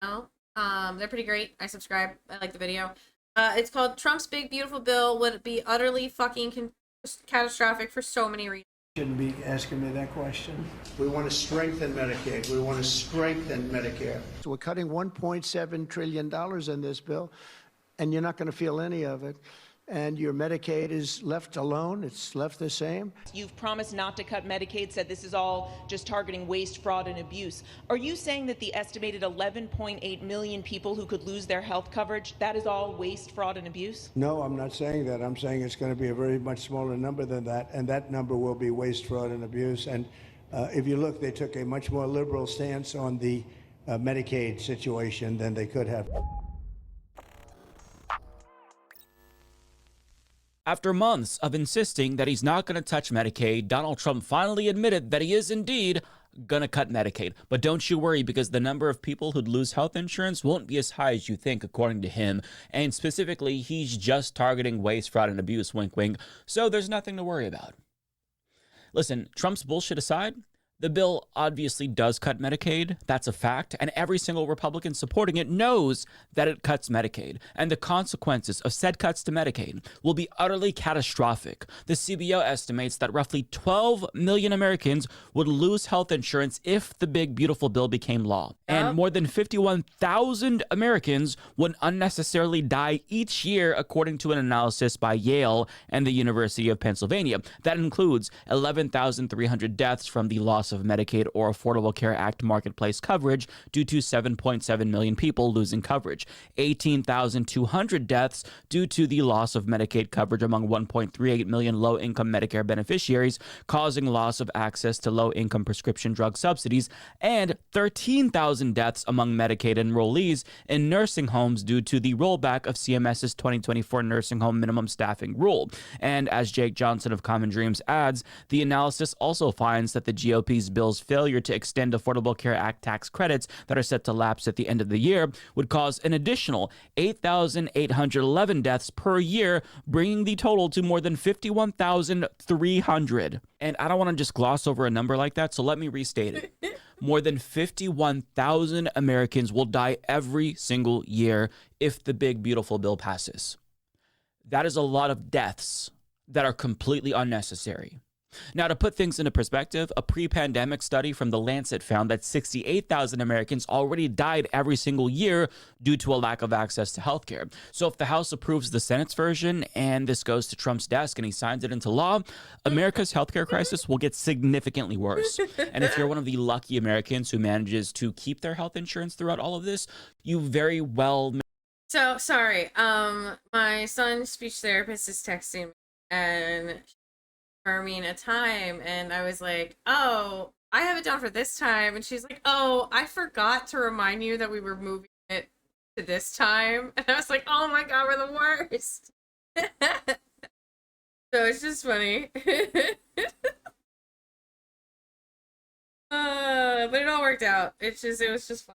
They're pretty great. I subscribe. I like the video. It's called Trump's Big Beautiful Bill Would Be Utterly Fucking Catastrophic for So Many Reasons. Shouldn't be asking me that question. We want to strengthen Medicaid. We want to strengthen Medicare. So we're cutting $1.7 trillion in this bill, and you're not going to feel any of it. And your Medicaid is left alone. It's left the same. You've promised not to cut Medicaid, said this is all just targeting waste, fraud, and abuse. Are you saying that the estimated 11.8 million people who could lose their health coverage, that is all waste, fraud, and abuse? No, I'm not saying that. I'm saying it's going to be a very much smaller number than that, and that number will be waste, fraud, and abuse. And if you look, they took a much more liberal stance on the Medicaid situation than they could have. After months of insisting that he's not going to touch Medicaid, Donald Trump finally admitted that he is indeed going to cut Medicaid. But don't you worry, because the number of people who'd lose health insurance won't be as high as you think, according to him. And specifically, he's just targeting waste, fraud, and abuse, wink, wink. So there's nothing to worry about. Listen, Trump's bullshit aside, the bill obviously does cut Medicaid. That's a fact. And every single Republican supporting it knows that it cuts Medicaid. And the consequences of said cuts to Medicaid will be utterly catastrophic. The CBO estimates that roughly 12 million Americans would lose health insurance if the big, beautiful bill became law. And more than 51,000 Americans would unnecessarily die each year, according to an analysis by Yale and the University of Pennsylvania. That includes 11,300 deaths from the loss of Medicaid or Affordable Care Act marketplace coverage due to 7.7 million people losing coverage, 18,200 deaths due to the loss of Medicaid coverage among 1.38 million low-income Medicare beneficiaries, causing loss of access to low-income prescription drug subsidies, and 13,000 deaths among Medicaid enrollees in nursing homes due to the rollback of CMS's 2024 nursing home minimum staffing rule. And as Jake Johnson of Common Dreams adds, the analysis also finds that the GOP's bill's failure to extend Affordable Care Act tax credits that are set to lapse at the end of the year would cause an additional 8,811 deaths per year, bringing the total to more than 51,300. And I don't want to just gloss over a number like that, so let me restate it. More than 51,000 Americans will die every single year if the big, beautiful bill passes. That is a lot of deaths that are completely unnecessary. Now, to put things into perspective, a pre-pandemic study from The Lancet found that 68,000 Americans already died every single year due to a lack of access to healthcare. So if the House approves the Senate's version and this goes to Trump's desk and he signs it into law, America's healthcare crisis will get significantly worse. And if you're one of the lucky Americans who manages to keep their health insurance throughout all of this, you very well may. So sorry. My son's speech therapist is texting me and confirming a time, and I was like, oh, I have it down for this time, and she's like, oh, I forgot to remind you that we were moving it to this time, and I was like, oh my god, we're the worst. So it's just funny. But it all worked out. It was just fun.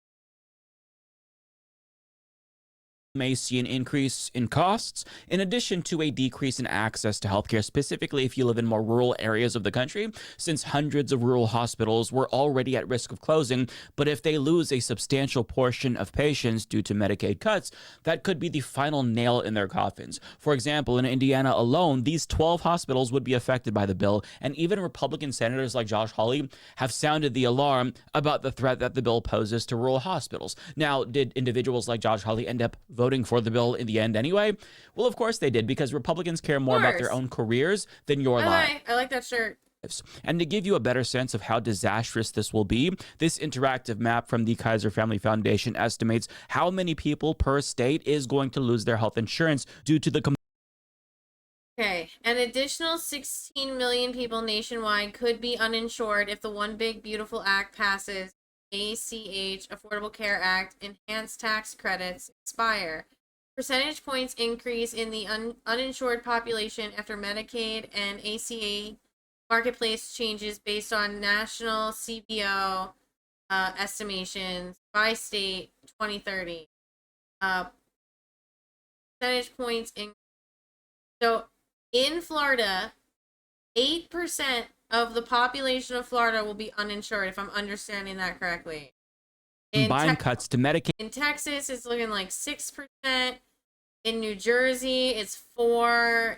may see an increase in costs, in addition to a decrease in access to healthcare, specifically if you live in more rural areas of the country, since hundreds of rural hospitals were already at risk of closing. But if they lose a substantial portion of patients due to Medicaid cuts, that could be the final nail in their coffins. For example, in Indiana alone, these 12 hospitals would be affected by the bill, and even Republican senators like Josh Hawley have sounded the alarm about the threat that the bill poses to rural hospitals. Now, did individuals like Josh Hawley end up voting for the bill in the end anyway? Well, of course they did, because Republicans care more about their own careers than your life. I like that shirt. And to give you a better sense of how disastrous this will be, this interactive map from the Kaiser Family Foundation estimates how many people per state is going to lose their health insurance due to the Okay, an additional 16 million people nationwide could be uninsured if the One Big Beautiful Act passes. ACH, Affordable Care Act, enhanced tax credits expire. Percentage points increase in the uninsured population after Medicaid and ACA marketplace changes based on national CBO estimations by state 2030. Percentage points in. So in Florida, 8% of the population of Florida will be uninsured, if I'm understanding that correctly. combined cuts to Medicaid. In Texas, it's looking like 6%. In New Jersey, it's 4%.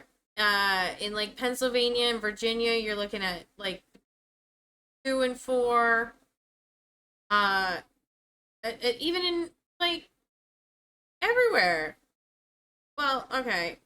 In like Pennsylvania and Virginia, you're looking at like 2 and 4. Even in like everywhere. Well, okay.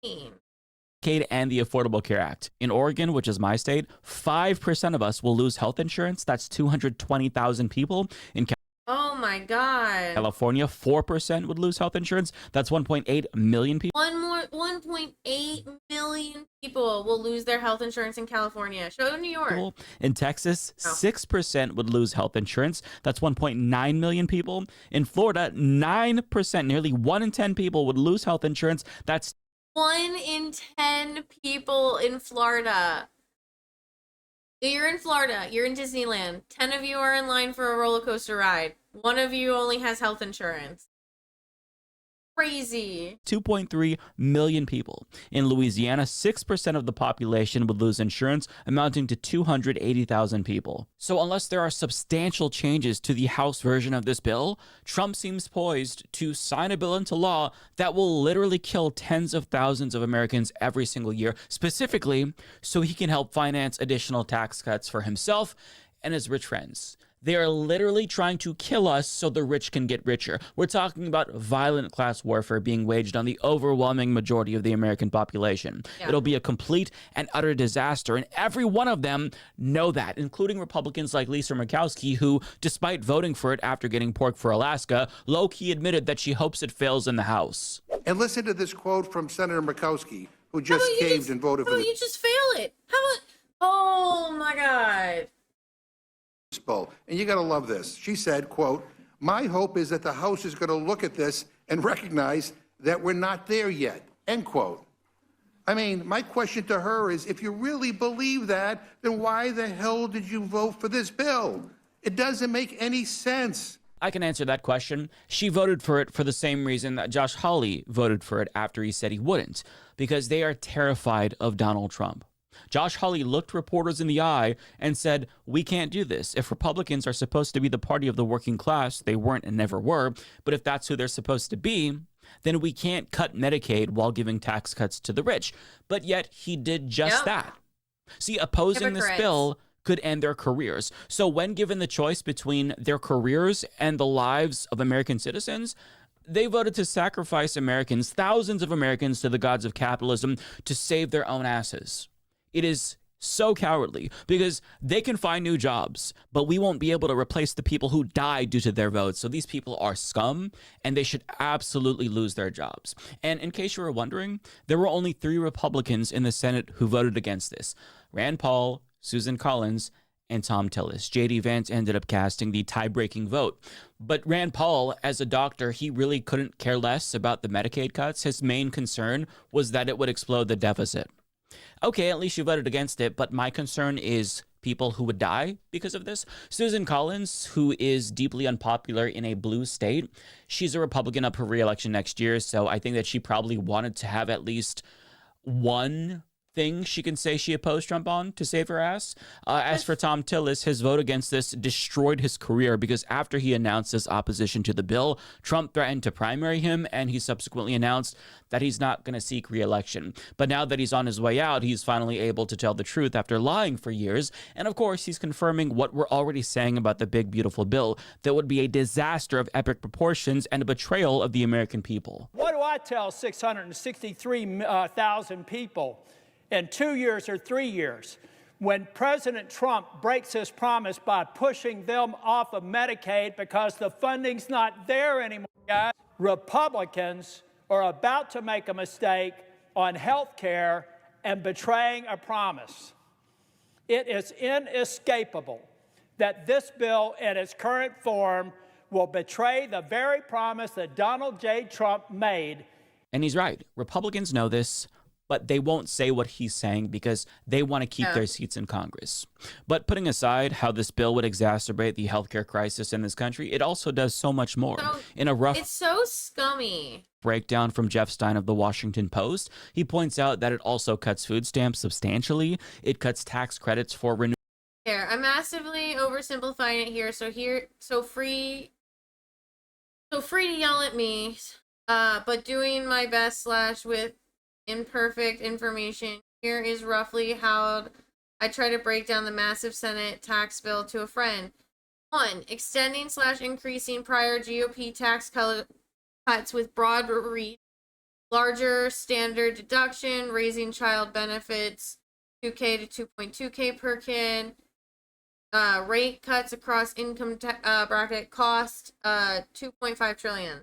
Medicaid and the Affordable Care Act. In Oregon, which is my state, 5% of us will lose health insurance. That's 220,000 people. In Oh my God. California, 4% would lose health insurance. That's 1.8 million people. 1.8 million people will lose their health insurance in California. Show New York. In Texas, 6% would lose health insurance. That's 1.9 million people. In Florida, 9%, nearly 1 in 10 people would lose health insurance. That's 1 in 10 people in Florida. You're in Florida. You're in Disneyland. 10 of you are in line for a roller coaster ride. 1 of you only has health insurance. Crazy. 2.3 million people. In Louisiana, 6% of the population would lose insurance, amounting to 280,000 people. So unless there are substantial changes to the House version of this bill, Trump seems poised to sign a bill into law that will literally kill tens of thousands of Americans every single year, specifically so he can help finance additional tax cuts for himself and his rich friends. They are literally trying to kill us so the rich can get richer. We're talking about violent class warfare being waged on the overwhelming majority of the American population. Yeah. It'll be a complete and utter disaster, and every one of them know that, including Republicans like Lisa Murkowski, who, despite voting for it after getting pork for Alaska, low-key admitted that she hopes it fails in the House. And listen to this quote from Senator Murkowski, who just caved and voted for How the about you just fail it? How about... Oh my God. bill. And you got to love this. She said, quote, "My hope is that the House is going to look at this and recognize that we're not there yet," end quote. I mean, my question to her is, if you really believe that, then why the hell did you vote for this bill? It doesn't make any sense. I can answer that question. She voted for it for the same reason that Josh Hawley voted for it after he said he wouldn't, because they are terrified of Donald Trump. Josh Hawley looked reporters in the eye and said, "We can't do this. If Republicans are supposed to be the party of the working class, they weren't and never were, but if that's who they're supposed to be, then we can't cut Medicaid while giving tax cuts to the rich." But yet he did just that. See, opposing this bill could end their careers. So when given the choice between their careers and the lives of American citizens, they voted to sacrifice Americans, thousands of Americans, to the gods of capitalism to save their own asses. It is so cowardly because they can find new jobs, but we won't be able to replace the people who died due to their votes. So these people are scum, and they should absolutely lose their jobs. And in case you were wondering, there were only 3 Republicans in the Senate who voted against this: Rand Paul, Susan Collins, and Tom Tillis. J.D. Vance ended up casting the tie-breaking vote. But Rand Paul, as a doctor, he really couldn't care less about the Medicaid cuts. His main concern was that it would explode the deficit. Okay, at least you voted against it, but my concern is people who would die because of this. Susan Collins, who is deeply unpopular in a blue state, she's a Republican up for re-election next year, so I think that she probably wanted to have at least one thing she can say she opposed Trump on to save her ass. As for Tom Tillis, his vote against this destroyed his career because after he announced his opposition to the bill, Trump threatened to primary him, and he subsequently announced that he's not going to seek re-election. But now that he's on his way out, he's finally able to tell the truth after lying for years. And of course, he's confirming what we're already saying about the big, beautiful bill, that would be a disaster of epic proportions and a betrayal of the American people. What do I tell 663,000 people in 2 years or 3 years when President Trump breaks his promise by pushing them off of Medicaid because the funding's not there anymore, guys? Republicans are about to make a mistake on health care and betraying a promise. It is inescapable that this bill in its current form will betray the very promise that Donald J. Trump made. And he's right. Republicans know this, but they won't say what he's saying because they want to keep their seats in Congress. But putting aside how this bill would exacerbate the healthcare crisis in this country, it also does so much more. In a rough It's so scummy. breakdown from Jeff Stein of the Washington Post, he points out that it also cuts food stamps substantially. It cuts tax credits for renewable. Here, I'm massively oversimplifying it here. So free to yell at me, but doing my best / with imperfect information. Here is roughly how I try to break down the massive Senate tax bill to a friend. 1. Extending / increasing prior GOP tax cuts with broad reach, larger standard deduction, raising child benefits $2K to $2.2K per kid, rate cuts across income bracket cost $2.5 trillion.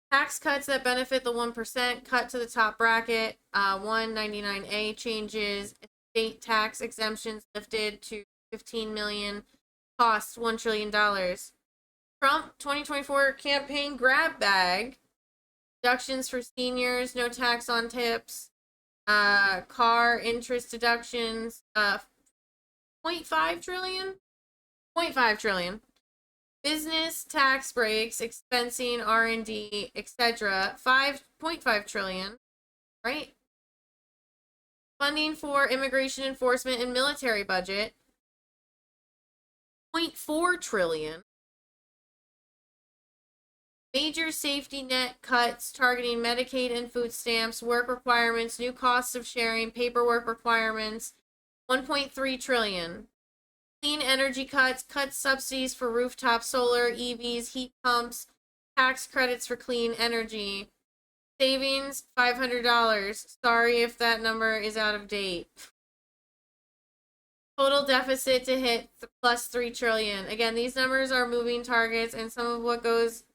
Tax cuts that benefit the 1% cut to the top bracket. 199A changes. State tax exemptions lifted to $15 million. Costs $1 trillion. Trump 2024 campaign grab bag. Deductions for seniors. No tax on tips. Car interest deductions. 0.5 trillion. 0.5 trillion. Business tax breaks, expensing, R&D, etc. 5.5 trillion, right? Funding for immigration enforcement and military budget, 0.4 trillion. Major safety net cuts targeting Medicaid and food stamps, work requirements, new costs of sharing, paperwork requirements, 1.3 trillion. Clean energy cuts, subsidies for rooftop solar, EVs, heat pumps, tax credits for clean energy. Savings, $500. Sorry if that number is out of date. Total deficit to hit plus $3 trillion. Again, these numbers are moving targets, and some of what goes,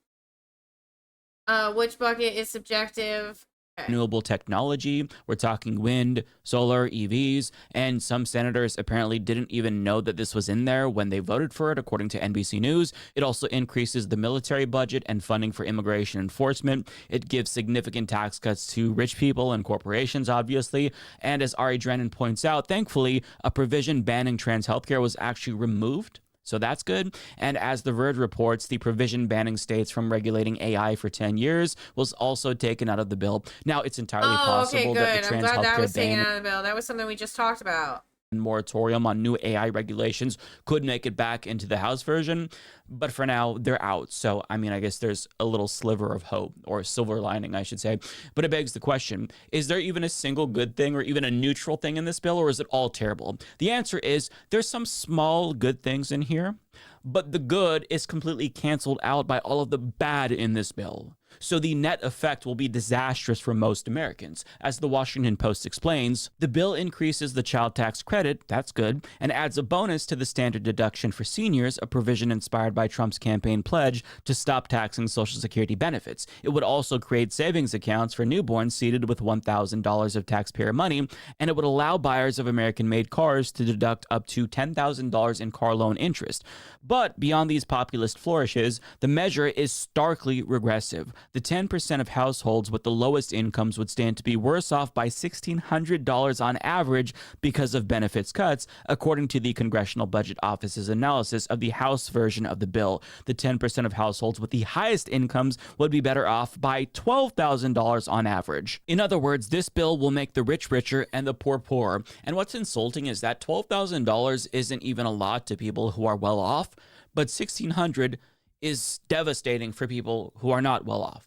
which bucket is subjective. Renewable technology. We're talking wind, solar, EVs, and some senators apparently didn't even know that this was in there when they voted for it, according to NBC News. It also increases the military budget and funding for immigration enforcement. It gives significant tax cuts to rich people and corporations, obviously. And as Ari Drennan points out, thankfully, a provision banning trans healthcare was actually removed. So that's good. And as The Verge reports, the provision banning states from regulating AI for 10 years was also taken out of the bill. Now, it's entirely possible that the trans I'm glad that was healthcare taken ban out of the bill. That was something we just talked about. moratorium on new AI regulations could make it back into the House version. But for now, they're out. So, I mean, I guess there's a little sliver of hope, or a silver lining, I should say. But it begs the question, is there even a single good thing or even a neutral thing in this bill, or is it all terrible? The answer is there's some small good things in here, but the good is completely canceled out by all of the bad in this bill. So the net effect will be disastrous for most Americans. As the Washington Post explains, the bill increases the child tax credit, that's good, and adds a bonus to the standard deduction for seniors, a provision inspired by Trump's campaign pledge to stop taxing Social Security benefits. It would also create savings accounts for newborns seeded with $1,000 of taxpayer money, and it would allow buyers of American-made cars to deduct up to $10,000 in car loan interest. But beyond these populist flourishes, the measure is starkly regressive. the 10% of households with the lowest incomes would stand to be worse off by $1,600 on average because of benefits cuts, according to the Congressional Budget Office's analysis of the House version of the bill. The 10% of households with the highest incomes would be better off by $12,000 on average. In other words, this bill will make the rich richer and the poor poorer. And what's insulting is that $12,000 isn't even a lot to people who are well off, but $1,600 is devastating for people who are not well off.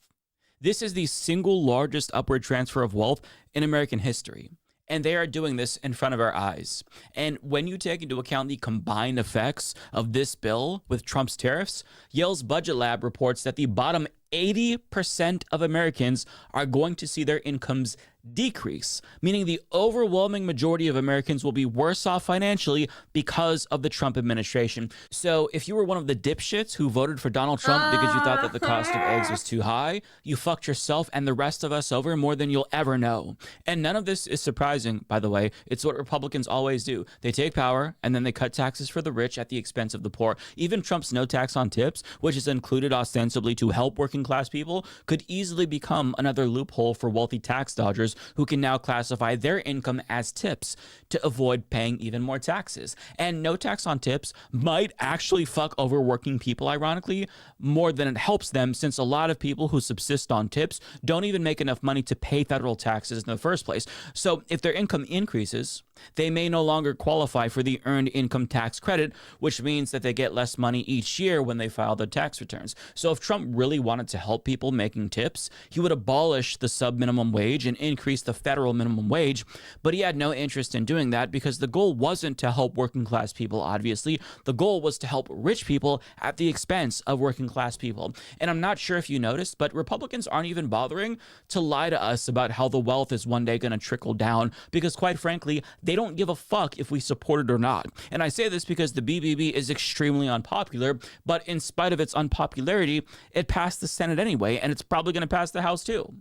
This is the single largest upward transfer of wealth in American history. And they are doing this in front of our eyes. And when you take into account the combined effects of this bill with Trump's tariffs, Yale's Budget Lab reports that the bottom 80% of Americans are going to see their incomes decrease, meaning the overwhelming majority of Americans will be worse off financially because of the Trump administration. So if you were one of the dipshits who voted for Donald Trump because you thought that the cost of eggs was too high, you fucked yourself and the rest of us over more than you'll ever know. And none of this is surprising, by the way. It's what Republicans always do. They take power and then they cut taxes for the rich at the expense of the poor. Even Trump's no tax on tips, which is included ostensibly to help working class people, could easily become another loophole for wealthy tax dodgers who can now classify their income as tips to avoid paying even more taxes. And no tax on tips might actually fuck over working people, ironically, more than it helps them, since a lot of people who subsist on tips don't even make enough money to pay federal taxes in the first place. So if their income increases, they may no longer qualify for the earned income tax credit, which means that they get less money each year when they file their tax returns. So if Trump really wanted to help people making tips, he would abolish the sub-minimum wage and increase the federal minimum wage, but he had no interest in doing that because the goal wasn't to help working class people, obviously. The goal was to help rich people at the expense of working class people. And I'm not sure if you noticed, but Republicans aren't even bothering to lie to us about how the wealth is one day going to trickle down, because quite frankly, they don't give a fuck if we support it or not. And I say this because the BBB is extremely unpopular, but in spite of its unpopularity, it passed the Senate anyway, and it's probably going to pass the House too.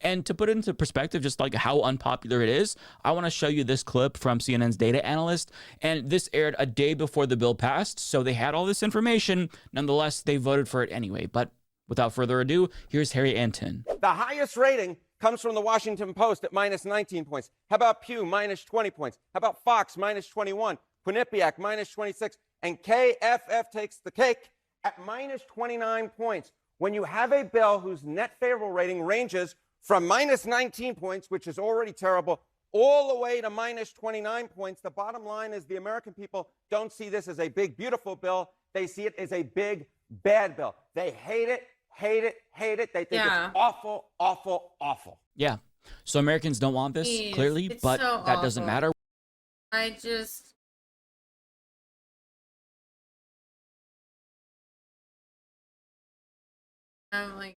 And to put it into perspective, just like how unpopular it is, I want to show you this clip from CNN's data analyst. And this aired a day before the bill passed, so they had all this information. Nonetheless, they voted for it anyway. But without further ado, here's Harry Anton. The highest rating comes from the Washington Post at minus 19 points. How about Pew, minus 20 points? How about Fox, minus 21? Quinnipiac, minus 26. And KFF takes the cake at minus 29 points. When you have a bill whose net favorable rating ranges from minus 19 points, which is already terrible, all the way to minus 29 points, the bottom line is the American people don't see this as a big, beautiful bill. They see it as a big, bad bill. They hate it, hate it, hate it. They think it's awful, awful, awful. Yeah. So Americans don't want this, Jeez, clearly, it's but so that doesn't awful. matter. I'm like,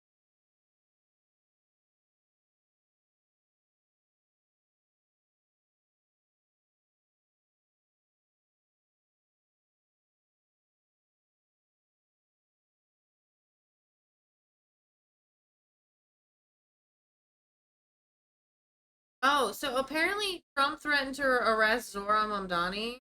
oh, so apparently Trump threatened to arrest Zohran Mamdani.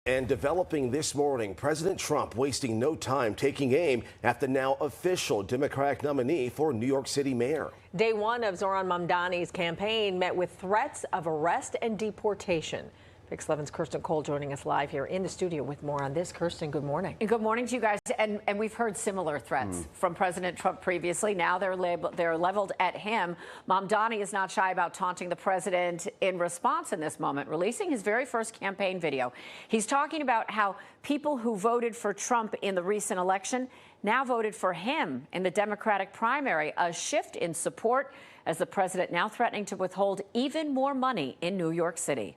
And developing this morning, President Trump wasting no time taking aim at the now official Democratic nominee for New York City mayor. Day one of Zohran Mamdani's campaign met with threats of arrest and deportation. Fix 11's Kirsten Cole joining us live here in the studio with more on this. Kirsten, good morning. And good morning to you guys. And we've heard similar threats from President Trump previously. Now they're leveled at him. Mamdani is not shy about taunting the president in response in this moment, releasing his very first campaign video. He's talking about how people who voted for Trump in the recent election now voted for him in the Democratic primary, a shift in support as the president now threatening to withhold even more money in New York City.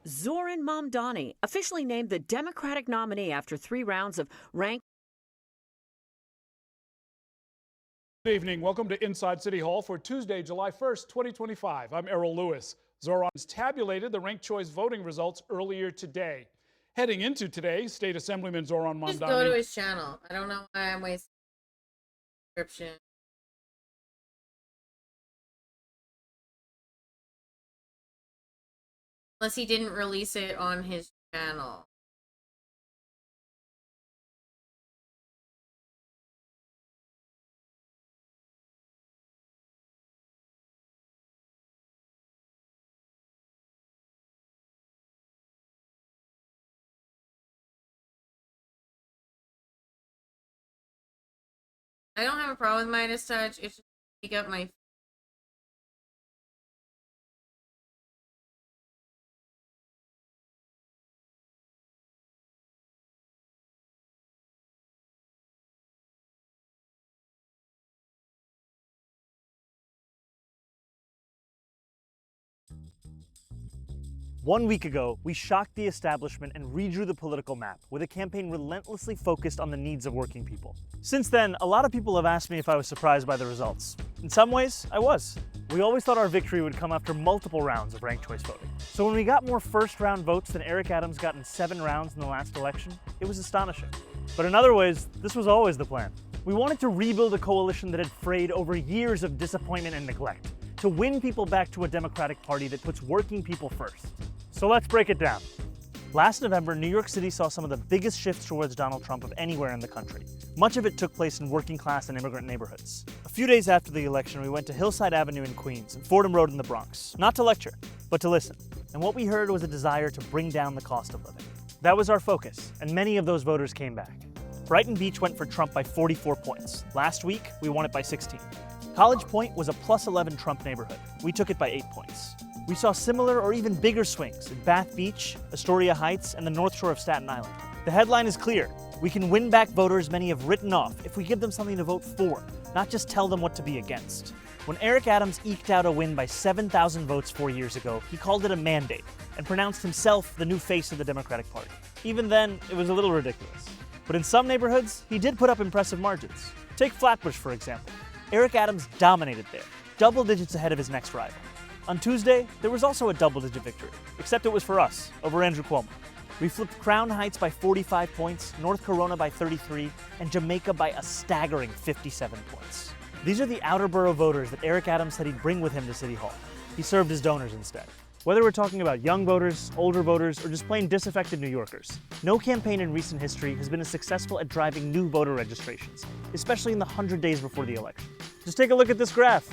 Zohran Mamdani, officially named the Democratic nominee after 3 rounds of ranked. Good evening. Welcome to Inside City Hall for Tuesday, July 1st, 2025. I'm Errol Lewis. Zohran has tabulated the ranked choice voting results earlier today. Heading into today, State Assemblyman Zohran Mamdani. Just go to his channel. I don't know why I'm wasting description. Unless he didn't release it on his channel. I don't have a problem with Midas Touch. It's just pick up my. One week ago, we shocked the establishment and redrew the political map with a campaign relentlessly focused on the needs of working people. Since then, a lot of people have asked me if I was surprised by the results. In some ways, I was. We always thought our victory would come after multiple rounds of ranked choice voting. So when we got more first-round votes than Eric Adams got in 7 rounds in the last election, it was astonishing. But in other ways, this was always the plan. We wanted to rebuild a coalition that had frayed over years of disappointment and neglect, to win people back to a Democratic Party that puts working people first. So let's break it down. Last November, New York City saw some of the biggest shifts towards Donald Trump of anywhere in the country. Much of it took place in working class and immigrant neighborhoods. A few days after the election, we went to Hillside Avenue in Queens and Fordham Road in the Bronx, not to lecture, but to listen. And what we heard was a desire to bring down the cost of living. That was our focus, and many of those voters came back. Brighton Beach went for Trump by 44 points. Last week, we won it by 16. College Point was a plus 11 Trump neighborhood. We took it by 8 points. We saw similar or even bigger swings in Bath Beach, Astoria Heights, and the North Shore of Staten Island. The headline is clear. We can win back voters many have written off if we give them something to vote for, not just tell them what to be against. When Eric Adams eked out a win by 7,000 votes 4 years ago, he called it a mandate and pronounced himself the new face of the Democratic Party. Even then, it was a little ridiculous. But in some neighborhoods, he did put up impressive margins. Take Flatbush, for example. Eric Adams dominated there, double digits ahead of his next rival. On Tuesday, there was also a double-digit victory, except it was for us, over Andrew Cuomo. We flipped Crown Heights by 45 points, North Corona by 33, and Jamaica by a staggering 57 points. These are the outer borough voters that Eric Adams said he'd bring with him to City Hall. He served as donors instead. Whether we're talking about young voters, older voters, or just plain disaffected New Yorkers, no campaign in recent history has been as successful at driving new voter registrations, especially in the 100 days before the election. Just take a look at this graph.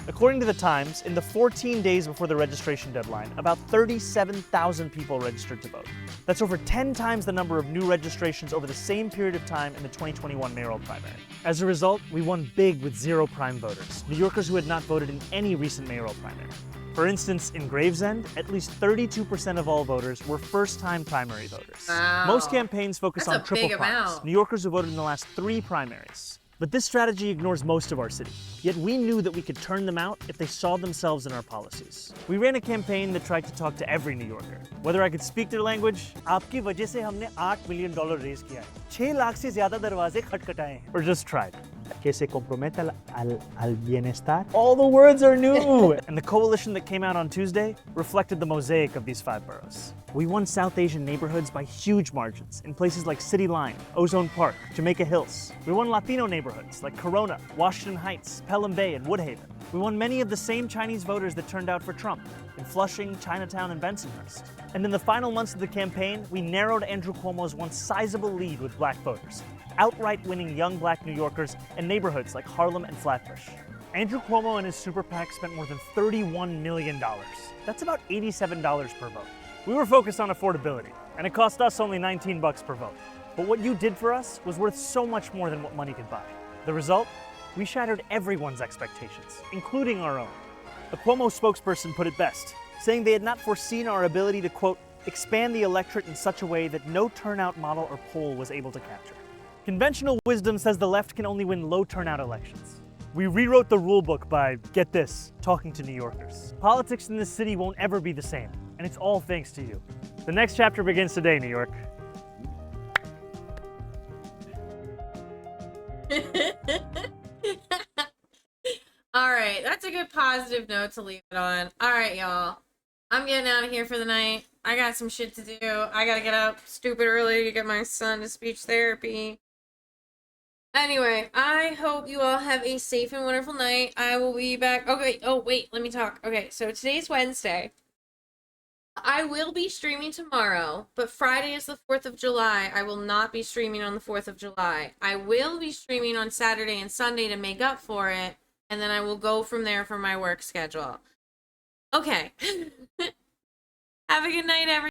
According to the Times, in the 14 days before the registration deadline, about 37,000 people registered to vote. That's over 10 times the number of new registrations over the same period of time in the 2021 mayoral primary. As a result, we won big with zero prime voters, New Yorkers who had not voted in any recent mayoral primary. For instance, in Gravesend, at least 32% of all voters were first-time primary voters. Wow. Most campaigns focus That's on a triple big primes, amount. New Yorkers who voted in the last 3 primaries. But this strategy ignores most of our city. Yet we knew that we could turn them out if they saw themselves in our policies. We ran a campaign that tried to talk to every New Yorker. Whether I could speak their language, आपकी वजह से हमने $8 million raise किया है, 6 लाख से ज़्यादा दरवाजे खटखटाए हैं, or just tried. que se comprometa al bienestar. All the words are new! And the coalition that came out on Tuesday reflected the mosaic of these 5 boroughs. We won South Asian neighborhoods by huge margins in places like City Line, Ozone Park, Jamaica Hills. We won Latino neighborhoods like Corona, Washington Heights, Pelham Bay, and Woodhaven. We won many of the same Chinese voters that turned out for Trump in Flushing, Chinatown, and Bensonhurst. And in the final months of the campaign, we narrowed Andrew Cuomo's once sizable lead with black voters, outright winning young black New Yorkers in neighborhoods like Harlem and Flatbush. Andrew Cuomo and his super PAC spent more than $31 million. That's about $87 per vote. We were focused on affordability, and it cost us only $19 per vote. But what you did for us was worth so much more than what money could buy. The result? We shattered everyone's expectations, including our own. A Cuomo spokesperson put it best, saying they had not foreseen our ability to, quote, expand the electorate in such a way that no turnout model or poll was able to capture. Conventional wisdom says the left can only win low turnout elections. We rewrote the rule book by, get this, talking to New Yorkers. Politics in this city won't ever be the same, and it's all thanks to you. The next chapter begins today, New York. All right, that's a good positive note to leave it on. All right, y'all. I'm getting out of here for the night. I got some shit to do. I gotta get up stupid early to get my son to speech therapy. Anyway, I hope you all have a safe and wonderful night. I will be back. Okay, oh, wait, let me talk. Okay, so today's Wednesday. I will be streaming tomorrow, but Friday is the 4th of July. I will not be streaming on the 4th of July. I will be streaming on Saturday and Sunday to make up for it, and then I will go from there for my work schedule. Okay. Have a good night, everyone.